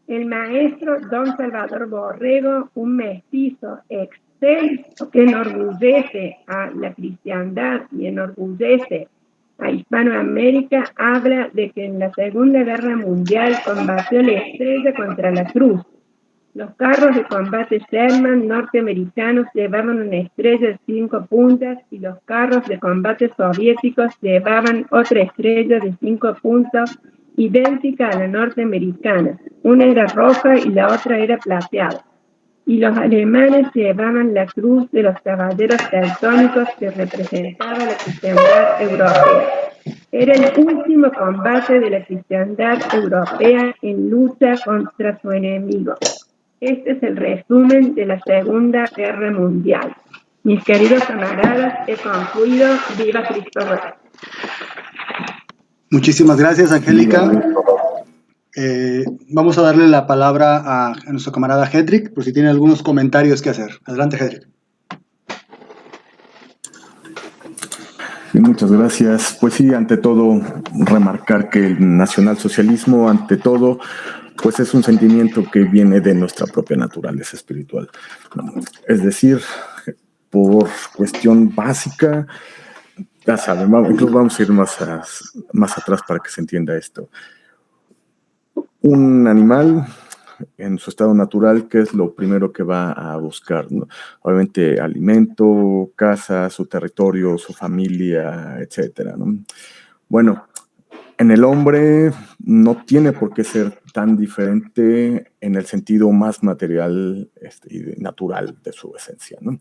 el maestro Don Salvador Borrego, un mestizo excelso que enorgullece a la cristiandad y enorgullece a Hispanoamérica, habla de que en la Segunda Guerra Mundial combatió la estrella contra la cruz. Los carros de combate Sherman norteamericanos llevaban una estrella de 5 puntas y los carros de combate soviéticos llevaban otra estrella de 5 puntas idéntica a la norteamericana. Una era roja y la otra era plateada. Y los alemanes llevaban la cruz de los caballeros teutónicos que representaba la cristiandad europea. Era el último combate de la cristiandad europea en lucha contra su enemigo. Este es el resumen de la Segunda Guerra Mundial. Mis queridos camaradas, he concluido. ¡Viva Cristo Rey! Muchísimas gracias, Angélica. Vamos a darle la palabra a nuestro camarada Hedrick, por si tiene algunos comentarios que hacer. Adelante, Hedrick. Sí, muchas gracias. Pues sí, ante todo, remarcar que el nacionalsocialismo, ante todo, pues es un sentimiento que viene de nuestra propia naturaleza espiritual. Es decir, por cuestión básica, Ya saben, incluso vamos a ir más atrás para que se entienda esto. Un animal en su estado natural, ¿qué es lo primero que va a buscar, ¿no? Obviamente alimento, casa, su territorio, su familia, etcétera, ¿no? Bueno, en el hombre no tiene por qué ser tan diferente en el sentido más material y natural de su esencia, ¿no?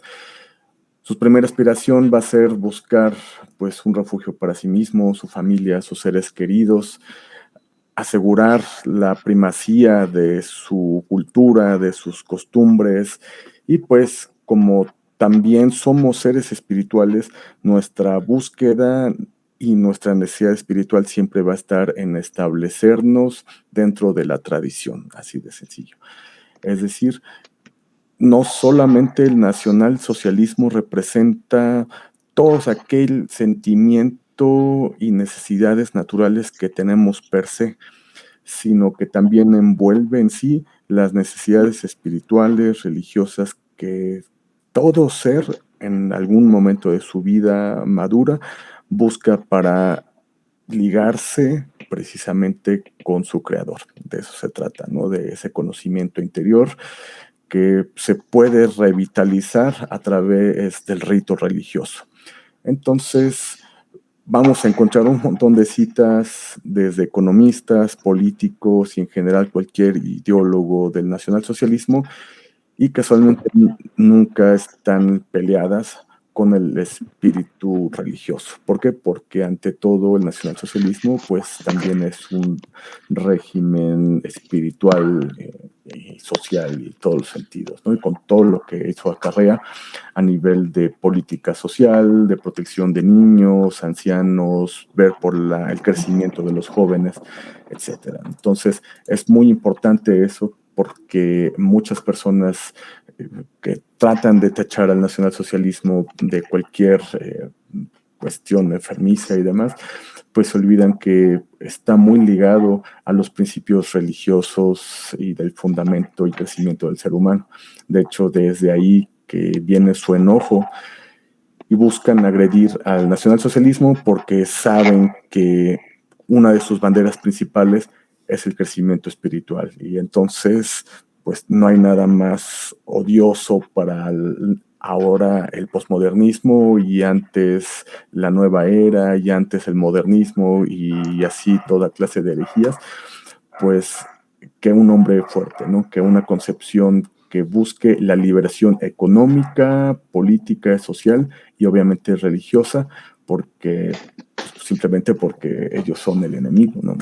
Su primera aspiración va a ser buscar pues un refugio para sí mismo, su familia, sus seres queridos, asegurar la primacía de su cultura, de sus costumbres y pues como también somos seres espirituales, nuestra búsqueda y nuestra necesidad espiritual siempre va a estar en establecernos dentro de la tradición, así de sencillo. Es decir, no solamente el nacionalsocialismo representa todo aquel sentimiento y necesidades naturales que tenemos per se, sino que también envuelve en sí las necesidades espirituales, religiosas que todo ser en algún momento de su vida madura busca para ligarse precisamente con su creador. De eso se trata, ¿no? De ese conocimiento interior que se puede revitalizar a través del rito religioso. Entonces, vamos a encontrar un montón de citas desde economistas, políticos y en general cualquier ideólogo del nacionalsocialismo y casualmente nunca están peleadas con el espíritu religioso. ¿Por qué? Porque ante todo el nacionalsocialismo pues también es un régimen espiritual y social y todos los sentidos, ¿no? Y con todo lo que eso acarrea a nivel de política social, de protección de niños, ancianos, ver por el crecimiento de los jóvenes, etcétera. Entonces es muy importante eso porque muchas personas que tratan de tachar al nacionalsocialismo de cualquier cuestión enfermiza y demás, pues se olvidan que está muy ligado a los principios religiosos y del fundamento y crecimiento del ser humano. De hecho, desde ahí que viene su enojo y buscan agredir al nacionalsocialismo porque saben que una de sus banderas principales es el crecimiento espiritual. Y entonces, pues no hay nada más odioso para ahora el posmodernismo y antes la nueva era y antes el modernismo y así toda clase de herejías, pues que un hombre fuerte, ¿no? Que una concepción que busque la liberación económica, política, social y obviamente religiosa, porque simplemente porque ellos son el enemigo, ¿no?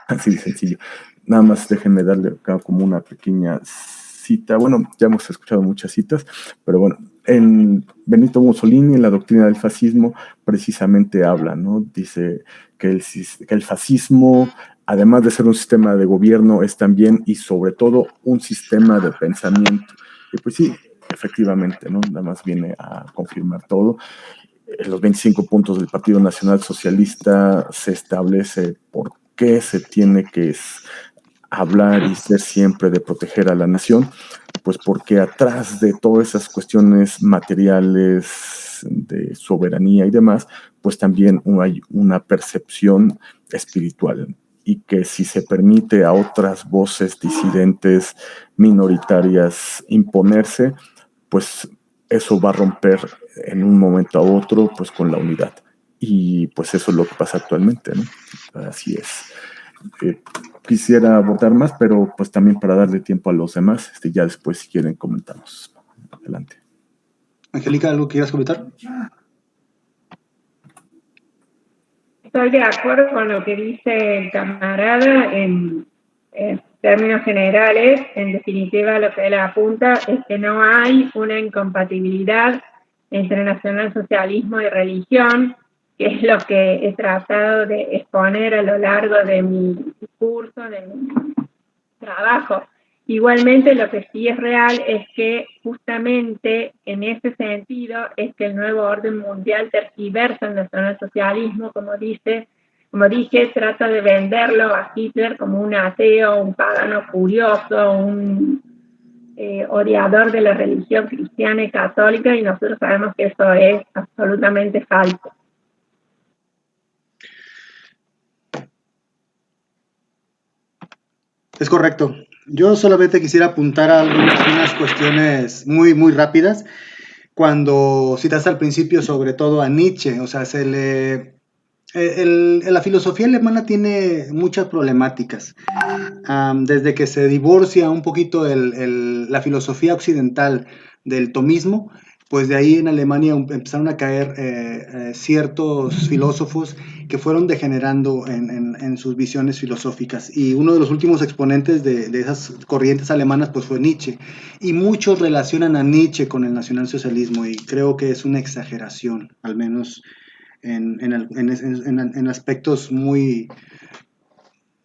Así de sencillo. Nada más déjenme darle acá como una pequeña cita. Bueno, ya hemos escuchado muchas citas, pero bueno, en Benito Mussolini, en la doctrina del fascismo, precisamente habla, ¿no? Dice que el fascismo, además de ser un sistema de gobierno, es también y sobre todo un sistema de pensamiento. Y pues sí, efectivamente, ¿no? Nada más viene a confirmar todo. En los 25 puntos del Partido Nacional Socialista se establece por qué se tiene que hablar y ser siempre de proteger a la nación, pues porque atrás de todas esas cuestiones materiales de soberanía y demás, pues también hay una percepción espiritual y que si se permite a otras voces disidentes minoritarias imponerse, pues eso va a romper en un momento a otro pues con la unidad. Y pues eso es lo que pasa actualmente, ¿no? Así es. Quisiera abordar más, pero pues también para darle tiempo a los demás, ya después si quieren comentamos. Adelante. Angélica, ¿algo quieras comentar? Estoy de acuerdo con lo que dice el camarada en términos generales. En definitiva, lo que él apunta es que no hay una incompatibilidad entre nacionalsocialismo y religión, que es lo que he tratado de exponer a lo largo de mi discurso, de mi trabajo. Igualmente, lo que sí es real es que justamente en ese sentido es que el nuevo orden mundial tergiversa el nacionalsocialismo, como dije, trata de venderlo a Hitler como un ateo, un pagano curioso, un odiador de la religión cristiana y católica, y nosotros sabemos que eso es absolutamente falso. Es correcto. Yo solamente quisiera apuntar a algunas cuestiones muy, muy rápidas. Cuando citas al principio, sobre todo a Nietzsche, o sea, la filosofía alemana tiene muchas problemáticas. Desde que se divorcia un poquito la filosofía occidental del tomismo, pues de ahí en Alemania empezaron a caer ciertos filósofos que fueron degenerando en sus visiones filosóficas. Y uno de los últimos exponentes de esas corrientes alemanas pues fue Nietzsche. Y muchos relacionan a Nietzsche con el nacionalsocialismo y creo que es una exageración, al menos en aspectos muy,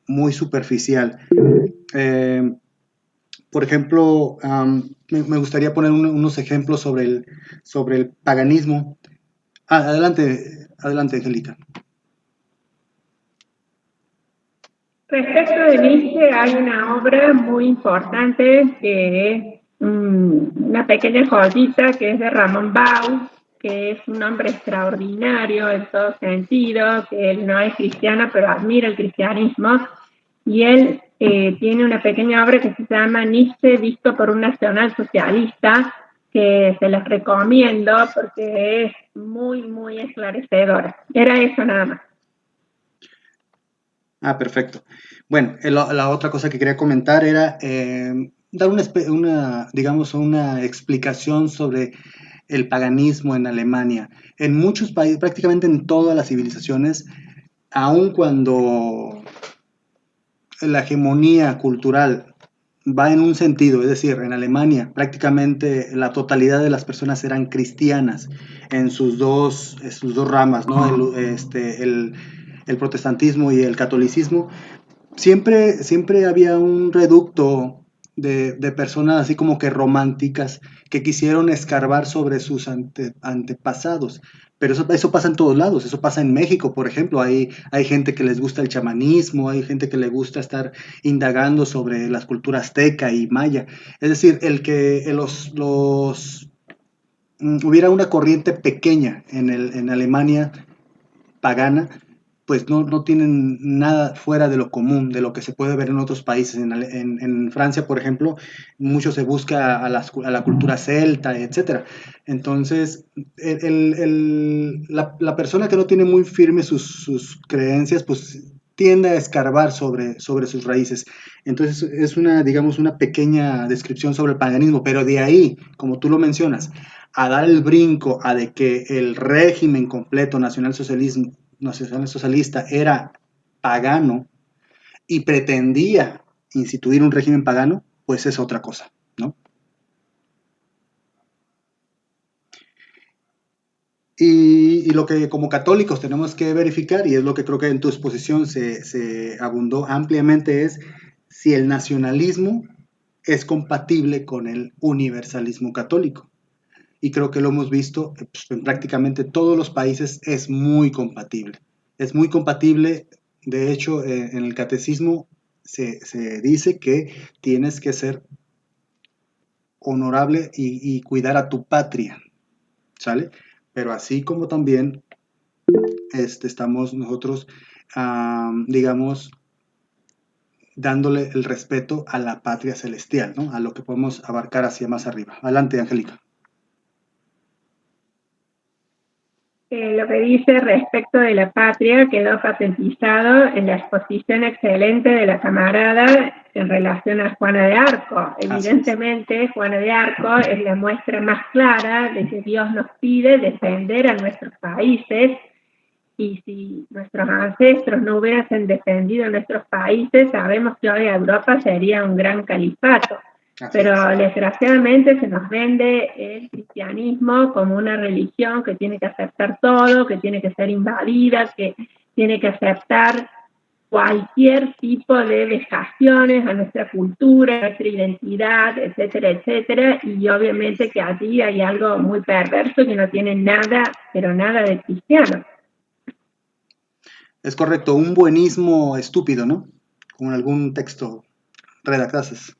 muy superficial. Por ejemplo, me gustaría poner unos ejemplos sobre el paganismo. Adelante, adelante, Angélica. Respecto de Nietzsche, hay una obra muy importante que es una pequeña joyita que es de Ramón Bau, que es un hombre extraordinario en todo sentido, que él no es cristiano, pero admira el cristianismo, y él tiene una pequeña obra que se llama Nietzsche visto por un nacionalsocialista, que se los recomiendo porque es muy, muy esclarecedora. Era eso nada más. Perfecto. Bueno, la otra cosa que quería comentar era dar digamos, una explicación sobre el paganismo en Alemania. En muchos países, prácticamente en todas las civilizaciones, aun cuando la hegemonía cultural va en un sentido, es decir, en Alemania prácticamente la totalidad de las personas eran cristianas en sus dos ramas, ¿no? El protestantismo y el catolicismo. Siempre había un reducto de personas así como que románticas que quisieron escarbar sobre sus antepasados. Pero eso pasa en todos lados, eso pasa en México, por ejemplo, hay gente que les gusta el chamanismo, hay gente que le gusta estar indagando sobre las culturas azteca y maya. Es decir, el que hubiera una corriente pequeña en Alemania pagana, pues no tienen nada fuera de lo común, de lo que se puede ver en otros países. En Francia, por ejemplo, mucho se busca a la cultura celta, etc. Entonces, la persona que no tiene muy firmes sus creencias, pues tiende a escarbar sobre sus raíces. Entonces, es digamos, una pequeña descripción sobre el paganismo, pero de ahí, como tú lo mencionas, a dar el brinco a de que el régimen completo nacionalsocialista era pagano y pretendía instituir un régimen pagano, pues es otra cosa, ¿no? Y lo que como católicos tenemos que verificar, y es lo que creo que en tu exposición se abundó ampliamente, es si el nacionalismo es compatible con el universalismo católico. Y creo que lo hemos visto pues, en prácticamente todos los países, es muy compatible. Es muy compatible, de hecho, en el catecismo se dice que tienes que ser honorable y cuidar a tu patria, ¿sale? Pero así como también estamos nosotros, digamos, dándole el respeto a la patria celestial, ¿no? A lo que podemos abarcar hacia más arriba. Adelante, Angélica. Lo que dice respecto de la patria quedó patentizado en la exposición excelente de la camarada en relación a Juana de Arco. Evidentemente, Juana de Arco es la muestra más clara de que Dios nos pide defender a nuestros países, y si nuestros ancestros no hubiesen defendido nuestros países, sabemos que hoy Europa sería un gran califato. Pero desgraciadamente se nos vende el cristianismo como una religión que tiene que aceptar todo, que tiene que ser invadida, que tiene que aceptar cualquier tipo de vejaciones a nuestra cultura, a nuestra identidad, etcétera, etcétera. Y obviamente que allí hay algo muy perverso que no tiene nada, pero nada de cristiano. Es correcto, un buenismo estúpido, ¿no? Como en algún texto redactases.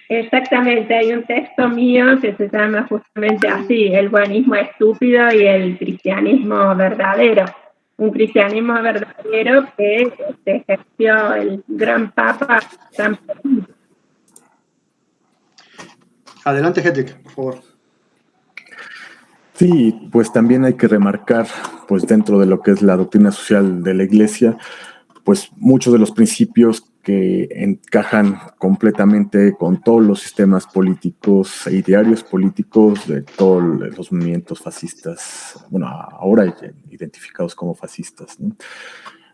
Exactamente, hay un texto mío que se llama justamente así, el buenismo estúpido y el cristianismo verdadero, un cristianismo verdadero que ejerció el gran Papa San Pablo. Adelante, Hedrick, por favor. Sí, pues también hay que remarcar, pues dentro de lo que es la doctrina social de la Iglesia, pues muchos de los principios que encajan completamente con todos los sistemas políticos e idearios políticos de todos los movimientos fascistas, bueno, ahora identificados como fascistas, ¿no?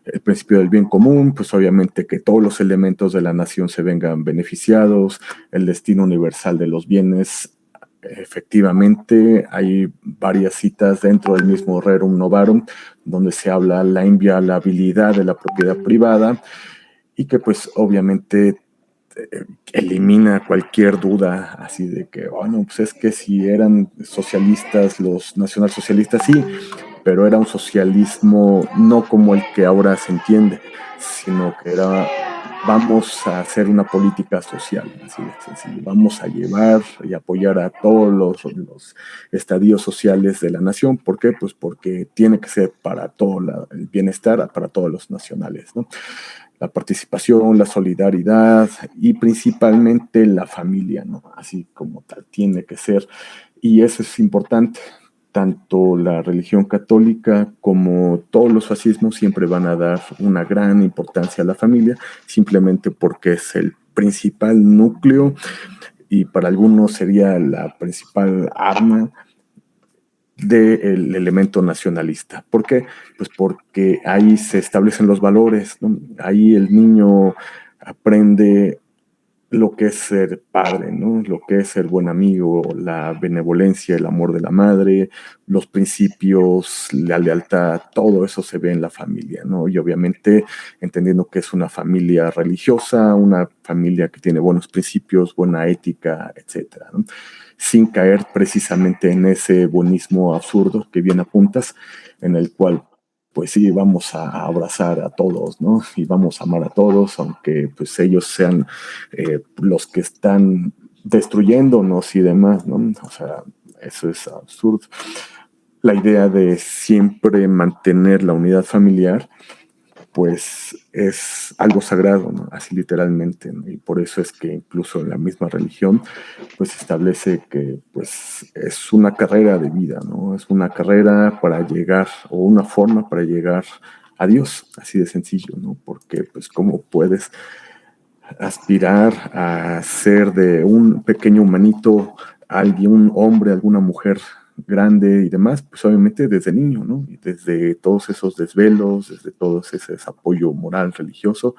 El principio del bien común, pues obviamente que todos los elementos de la nación se vengan beneficiados, el destino universal de los bienes. Efectivamente, hay varias citas dentro del mismo Rerum Novarum donde se habla la inviolabilidad de la propiedad privada y que pues obviamente elimina cualquier duda así de que, bueno, pues es que si eran socialistas, los nacionalsocialistas, sí, pero era un socialismo no como el que ahora se entiende, sino que era vamos a hacer una política social, así de sencillo. Vamos a llevar y apoyar a todos los estadios sociales de la nación. ¿Por qué? Pues porque tiene que ser para todo el bienestar, para todos los nacionales, ¿no? La participación, la solidaridad y principalmente la familia, ¿no? Así como tal tiene que ser. Y eso es importante. Tanto la religión católica como todos los fascismos siempre van a dar una gran importancia a la familia, simplemente porque es el principal núcleo y para algunos sería la principal arma del elemento nacionalista. ¿Por qué? Pues porque ahí se establecen los valores, ¿no? Ahí el niño aprende lo que es ser padre, ¿no? Lo que es ser buen amigo, la benevolencia, el amor de la madre, los principios, la lealtad, todo eso se ve en la familia, ¿no? Y obviamente entendiendo que es una familia religiosa, una familia que tiene buenos principios, buena ética, etcétera, ¿no? Sin caer precisamente en ese buenismo absurdo que bien apuntas, en el cual pues sí, vamos a abrazar a todos, ¿no? Y vamos a amar a todos, aunque pues ellos sean los que están destruyéndonos y demás, ¿no? O sea, eso es absurdo. La idea de siempre mantener la unidad familiar, pues es algo sagrado, ¿no? Así literalmente, ¿no? Y por eso es que incluso en la misma religión, pues establece que pues es una carrera de vida, ¿no? Es una carrera para llegar, o una forma para llegar a Dios, así de sencillo, ¿no? Porque pues cómo puedes aspirar a ser de un pequeño humanito, algún hombre, alguna mujer grande y demás, pues obviamente desde niño, ¿no? Y desde todos esos desvelos, desde todo ese apoyo moral, religioso,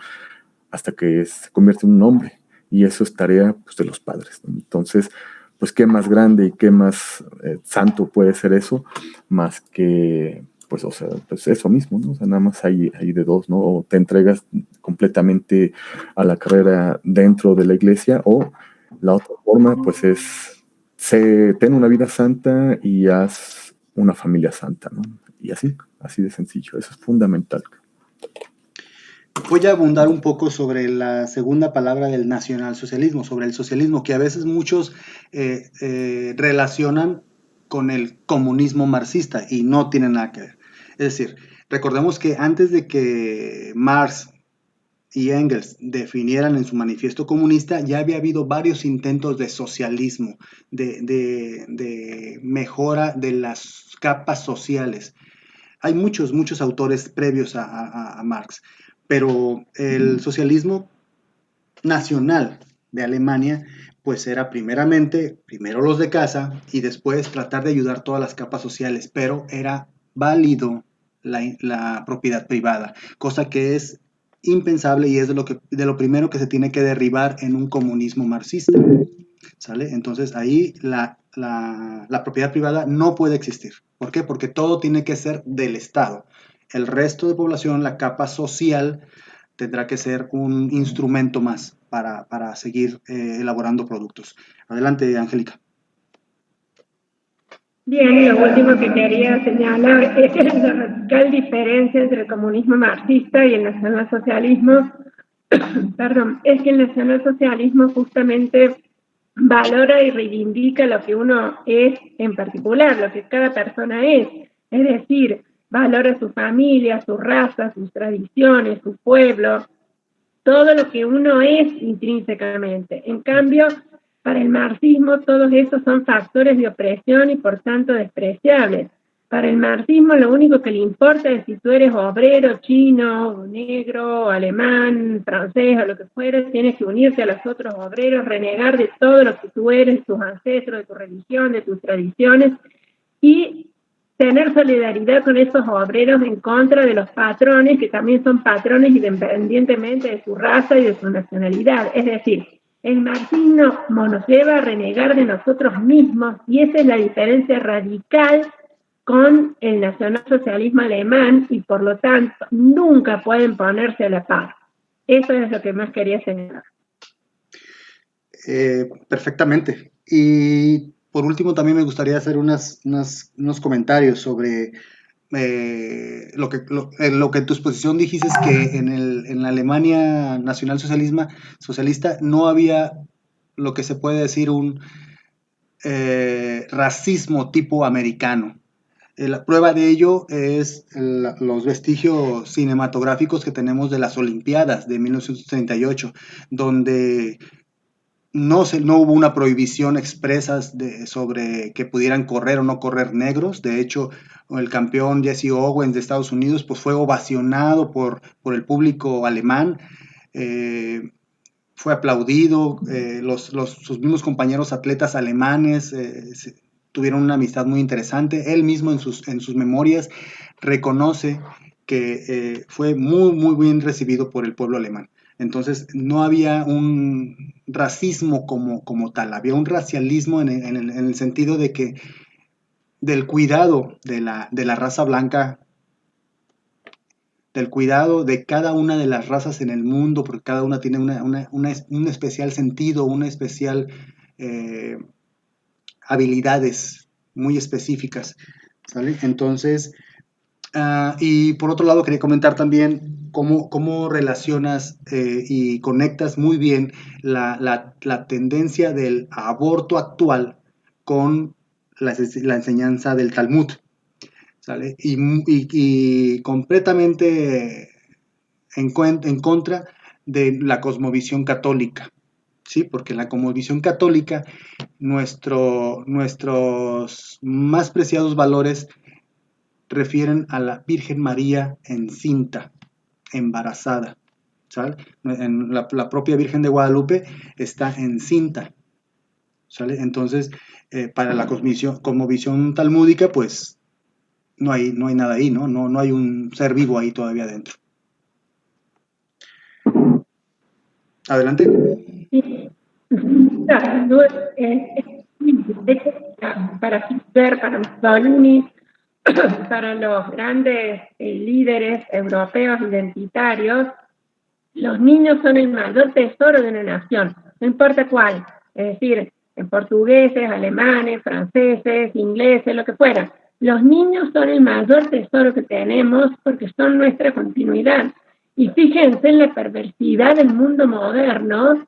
hasta que se convierte en un hombre. Y eso es tarea pues, de los padres, ¿no? Entonces, pues qué más grande y qué más santo puede ser eso, más que, pues, o sea, pues eso mismo, ¿no? O sea, nada más hay de dos, ¿no? O te entregas completamente a la carrera dentro de la iglesia, o la otra forma, pues es ten una vida santa y haz una familia santa, ¿no? Y así de sencillo, eso es fundamental. Voy a abundar un poco sobre la segunda palabra del nacionalsocialismo, sobre el socialismo, que a veces muchos relacionan con el comunismo marxista y no tienen nada que ver. Es decir, recordemos que antes de que Marx y Engels definieran en su manifiesto comunista, ya había habido varios intentos de socialismo, de mejora de las capas sociales. Hay muchos autores previos a Marx, pero el socialismo nacional de Alemania pues era primero los de casa y después tratar de ayudar todas las capas sociales, pero era válido la propiedad privada, cosa que es impensable y es de lo primero que se tiene que derribar en un comunismo marxista, ¿sale? Entonces ahí la propiedad privada no puede existir. ¿Por qué? Porque todo tiene que ser del Estado. El resto de población, la capa social, tendrá que ser un instrumento más para seguir elaborando productos. Adelante, Angélica. Bien, lo último que quería señalar es la radical diferencia entre el comunismo marxista y el nacionalsocialismo. Perdón, es que el nacionalsocialismo justamente valora y reivindica lo que uno es en particular, lo que cada persona es. Es decir, valora su familia, su raza, sus tradiciones, su pueblo, todo lo que uno es intrínsecamente. En cambio, para el marxismo todos esos son factores de opresión y por tanto despreciables. Para el marxismo lo único que le importa es si tú eres obrero, chino, negro, alemán, francés o lo que fuera, tienes que unirte a los otros obreros, renegar de todo lo que tú eres, tus ancestros, de tu religión, de tus tradiciones, y tener solidaridad con esos obreros en contra de los patrones, que también son patrones independientemente de su raza y de su nacionalidad. Es decir, el marxismo nos lleva a renegar de nosotros mismos, y esa es la diferencia radical con el nacionalsocialismo alemán, y por lo tanto nunca pueden ponerse a la par. Eso es lo que más quería señalar. Perfectamente. Y por último también me gustaría hacer unos comentarios sobre lo que en tu exposición dijiste, que en la Alemania socialista no había lo que se puede decir un racismo tipo americano. La prueba de ello es los vestigios cinematográficos que tenemos de las Olimpiadas de 1938, donde no hubo una prohibición expresa sobre que pudieran correr o no correr negros. De hecho, el campeón Jesse Owens de Estados Unidos pues, fue ovacionado por el público alemán. Fue aplaudido. Sus mismos compañeros atletas alemanes tuvieron una amistad muy interesante. Él mismo en sus memorias reconoce que fue muy, muy bien recibido por el pueblo alemán. Entonces, no había un racismo como tal, había un racialismo en el sentido de que del cuidado de la raza blanca, del cuidado de cada una de las razas en el mundo, porque cada una tiene un especial sentido, una especial habilidades muy específicas, ¿sale? Entonces, y por otro lado quería comentar también cómo relacionas y conectas muy bien la tendencia del aborto actual con la enseñanza del Talmud, ¿sale? Y completamente en contra de la cosmovisión católica, ¿sí? Porque en la cosmovisión católica nuestros más preciados valores refieren a la Virgen María encinta, embarazada, ¿sale? En la propia Virgen de Guadalupe está encinta, ¿sale? Entonces, para la cosmovisión talmúdica, pues no hay nada ahí, ¿no? No hay un ser vivo ahí todavía dentro. Adelante. Sí. Para Hitler, para Mussolini, para los grandes líderes europeos identitarios, los niños son el mayor tesoro de una nación, no importa cuál, es decir, en portugueses, alemanes, franceses, ingleses, lo que fuera. Los niños son el mayor tesoro que tenemos porque son nuestra continuidad. Y fíjense en la perversidad del mundo moderno,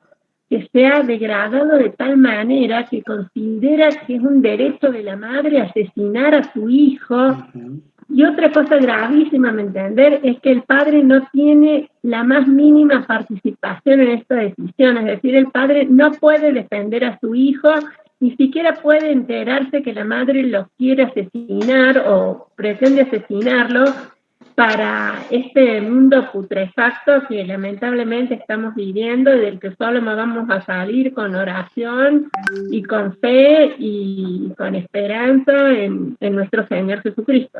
que se ha degradado de tal manera que considera que es un derecho de la madre asesinar a su hijo. Uh-huh. Y otra cosa gravísima, ¿me entender? Es que el padre no tiene la más mínima participación en esta decisión. Es decir, el padre no puede defender a su hijo, ni siquiera puede enterarse que la madre lo quiere asesinar o pretende asesinarlo, para este mundo putrefacto que lamentablemente estamos viviendo y del que solo vamos a salir con oración y con fe y con esperanza en nuestro Señor Jesucristo.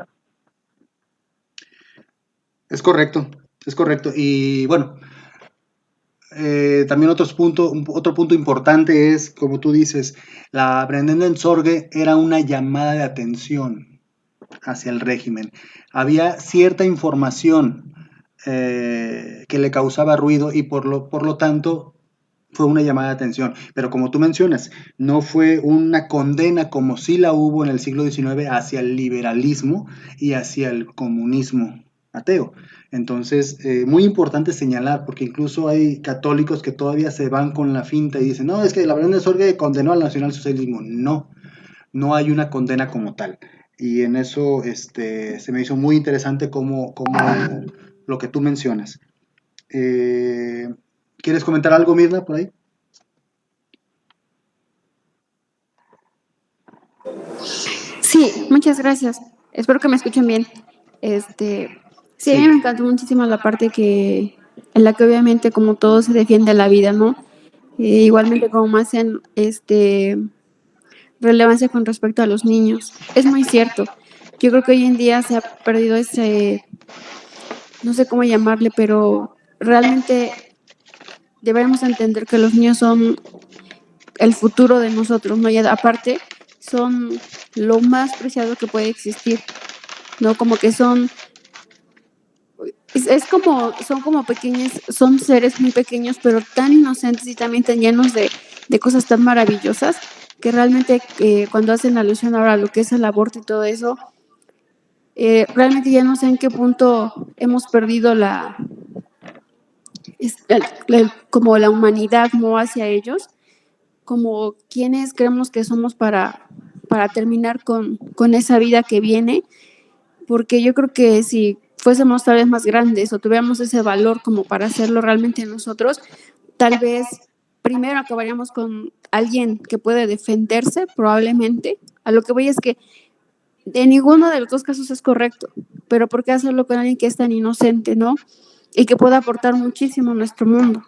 Es correcto. Y bueno, también otro punto importante es, como tú dices, la Brandenburg-Sorge era una llamada de atención hacia el régimen. Había cierta información que le causaba ruido y por lo tanto fue una llamada de atención. Pero como tú mencionas, no fue una condena como sí la hubo en el siglo XIX hacia el liberalismo y hacia el comunismo ateo. Entonces, muy importante señalar, porque incluso hay católicos que todavía se van con la finta y dicen, no, es que la Brandenburg-Sorge condenó al nacionalsocialismo. No hay una condena como tal. y en eso se me hizo muy interesante cómo lo que tú mencionas. ¿Quieres comentar algo, Mirna, por ahí? Sí, muchas gracias. Espero que me escuchen bien. Sí, a mí me encantó muchísimo la parte en la que obviamente como todo se defiende la vida, ¿no? Igualmente como hacen relevancia con respecto a los niños. Es muy cierto. Yo creo que hoy en día se ha perdido no sé cómo llamarle, pero realmente debemos entender que los niños son el futuro de nosotros, ¿no? Y aparte son lo más preciado que puede existir, ¿no? Como que son como pequeños, son seres muy pequeños, pero tan inocentes y también tan llenos de cosas tan maravillosas que realmente cuando hacen alusión ahora a lo que es el aborto y todo eso, realmente ya no sé en qué punto hemos perdido como la humanidad, ¿no? Hacia ellos, como quienes creemos que somos para terminar con esa vida que viene, porque yo creo que si fuésemos tal vez más grandes o tuviéramos ese valor como para hacerlo realmente nosotros, tal vez primero acabaríamos con alguien que puede defenderse, probablemente. A lo que voy es que en ninguno de los dos casos es correcto, pero ¿por qué hacerlo con alguien que es tan inocente, no? Y que puede aportar muchísimo a nuestro mundo.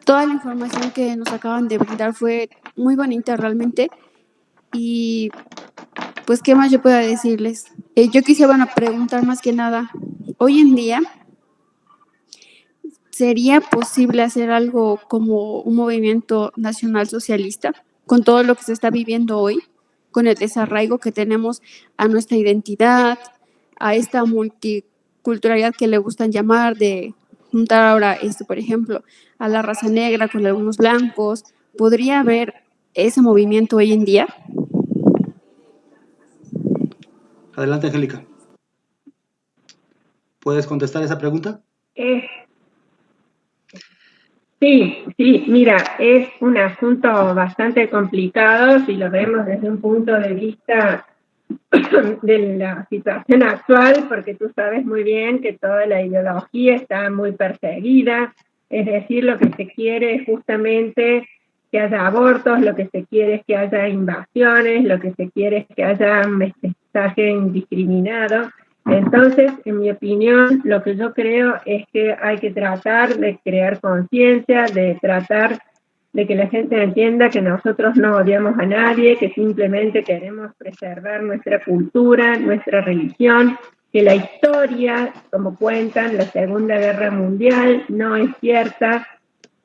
Toda la información que nos acaban de brindar fue muy bonita realmente y pues qué más yo puedo decirles. Yo quisiera preguntar más que nada, hoy en día, ¿sería posible hacer algo como un movimiento nacional socialista con todo lo que se está viviendo hoy, con el desarraigo que tenemos a nuestra identidad, a esta multiculturalidad que le gustan llamar, de juntar ahora por ejemplo, a la raza negra con algunos blancos? ¿Podría haber ese movimiento hoy en día? Adelante, Angélica. ¿Puedes contestar esa pregunta? Sí, mira, es un asunto bastante complicado si lo vemos desde un punto de vista de la situación actual, porque tú sabes muy bien que toda la ideología está muy perseguida, es decir, lo que se quiere es justamente que haya abortos, lo que se quiere es que haya invasiones, lo que se quiere es que haya mestizaje indiscriminado. Entonces, en mi opinión, lo que yo creo es que hay que tratar de crear conciencia, de tratar de que la gente entienda que nosotros no odiamos a nadie, que simplemente queremos preservar nuestra cultura, nuestra religión, que la historia, como cuentan, la Segunda Guerra Mundial no es cierta,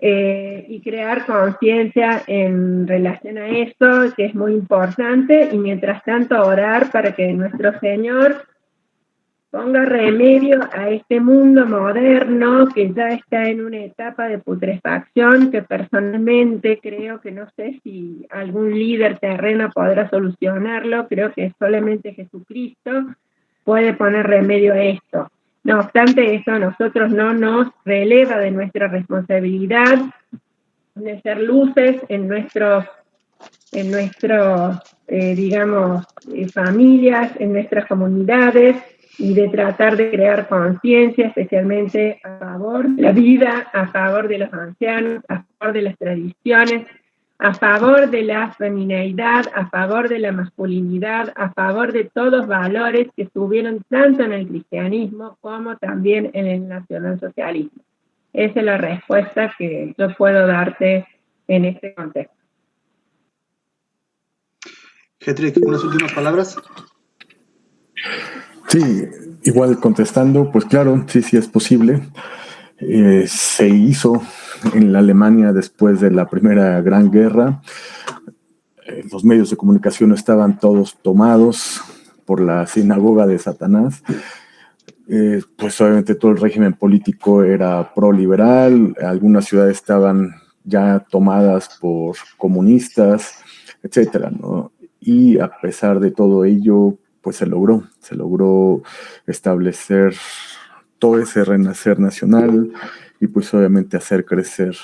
y crear conciencia en relación a esto, que es muy importante, y mientras tanto orar para que nuestro Señor ponga remedio a este mundo moderno que ya está en una etapa de putrefacción, que personalmente creo que no sé si algún líder terreno podrá solucionarlo, creo que solamente Jesucristo puede poner remedio a esto. No obstante, eso a nosotros no nos releva de nuestra responsabilidad de ser luces en nuestros digamos, familias, en nuestras comunidades, y de tratar de crear conciencia, especialmente a favor de la vida, a favor de los ancianos, a favor de las tradiciones, a favor de la femineidad, a favor de la masculinidad, a favor de todos valores que estuvieron tanto en el cristianismo como también en el nacionalsocialismo. Esa es la respuesta que yo puedo darte en este contexto. Hedrick, unas últimas palabras. Sí, igual contestando, pues claro, sí es posible. Se hizo en la Alemania después de la Primera Gran Guerra. Los medios de comunicación estaban todos tomados por la sinagoga de Satanás. Pues obviamente todo el régimen político era proliberal, algunas ciudades estaban ya tomadas por comunistas, etcétera, ¿no? Y a pesar de todo ello, pues se logró establecer todo ese renacer nacional y pues obviamente hacer crecer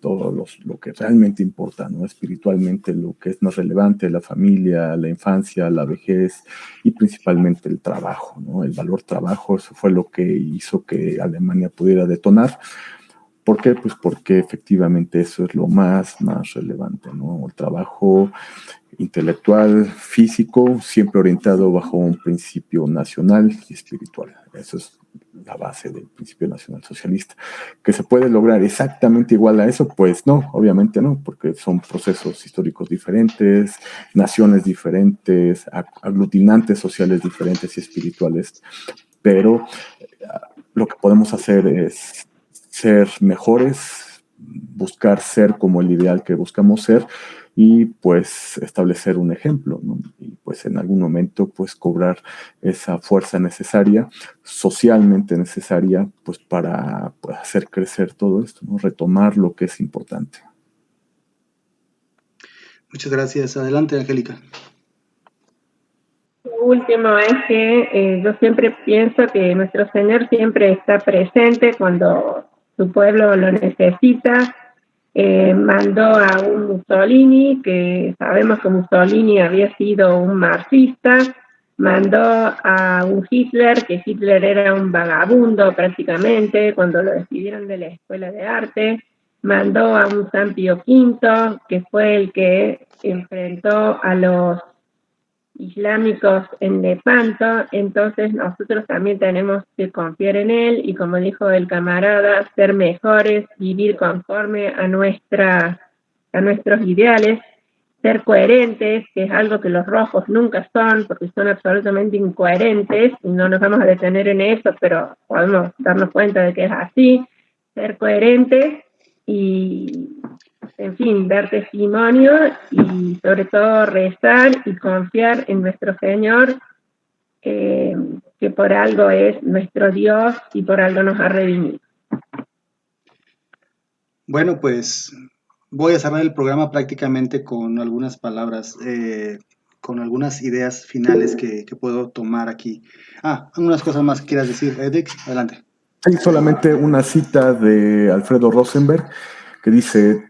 todo lo que realmente importa, ¿no? Espiritualmente, lo que es más relevante, la familia, la infancia, la vejez y principalmente el trabajo, ¿no? El valor trabajo, eso fue lo que hizo que Alemania pudiera detonar. ¿Por qué? Pues porque efectivamente eso es lo más relevante, ¿no? El trabajo intelectual, físico, siempre orientado bajo un principio nacional y espiritual. Eso es la base del principio nacional socialista. ¿Que se puede lograr exactamente igual a eso? Pues no, obviamente no, porque son procesos históricos diferentes, naciones diferentes, aglutinantes sociales diferentes y espirituales, pero lo que podemos hacer es ser mejores, buscar ser como el ideal que buscamos ser y pues establecer un ejemplo, ¿no? Y pues en algún momento pues cobrar esa fuerza necesaria, socialmente necesaria, pues para pues, hacer crecer todo esto, ¿no? Retomar lo que es importante. Muchas gracias. Adelante, Angélica. Lo último es que yo siempre pienso que nuestro Señor siempre está presente cuando su pueblo lo necesita. Mandó a un Mussolini, que sabemos que Mussolini había sido un marxista, mandó a un Hitler, que Hitler era un vagabundo prácticamente cuando lo despidieron de la Escuela de Arte, mandó a un San Pío V, que fue el que enfrentó a los islámicos en Lepanto. Entonces nosotros también tenemos que confiar en él y, como dijo el camarada, ser mejores, vivir conforme a nuestros ideales, ser coherentes, que es algo que los rojos nunca son, porque son absolutamente incoherentes, y no nos vamos a detener en eso, pero podemos darnos cuenta de que es así, ser coherentes y, en fin, dar testimonio y sobre todo rezar y confiar en nuestro Señor, que por algo es nuestro Dios y por algo nos ha redimido. Bueno, pues voy a cerrar el programa prácticamente con algunas palabras, con algunas ideas finales que puedo tomar aquí. Algunas cosas más que quieras decir, Edek, adelante. Sí, solamente una cita de Alfredo Rosenberg que dice: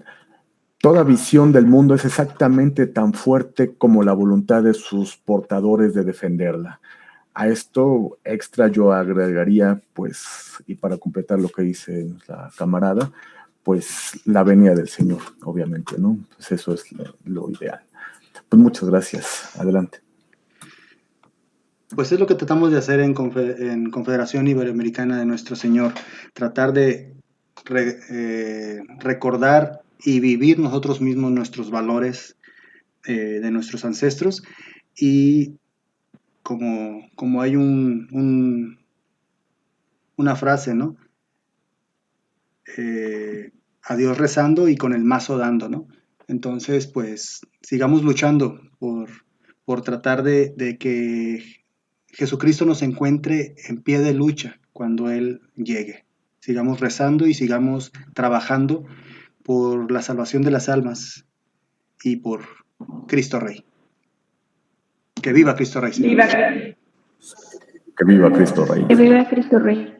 toda visión del mundo es exactamente tan fuerte como la voluntad de sus portadores de defenderla. A esto extra yo agregaría, pues, y para completar lo que dice la camarada, pues la venida del Señor, obviamente, ¿no? Pues eso es lo ideal. Pues muchas gracias. Adelante. Pues es lo que tratamos de hacer en Confederación Iberoamericana de Nuestro Señor, tratar de recordar y vivir nosotros mismos nuestros valores de nuestros ancestros, y como hay una frase, ¿no? A Dios rezando y con el mazo dando, ¿no? Entonces, pues sigamos luchando por tratar de que Jesucristo nos encuentre en pie de lucha cuando Él llegue. Sigamos rezando y sigamos trabajando por la salvación de las almas y por Cristo Rey. Que viva Cristo Rey. ¡Viva! Que viva Cristo Rey. ¡Que viva Cristo Rey!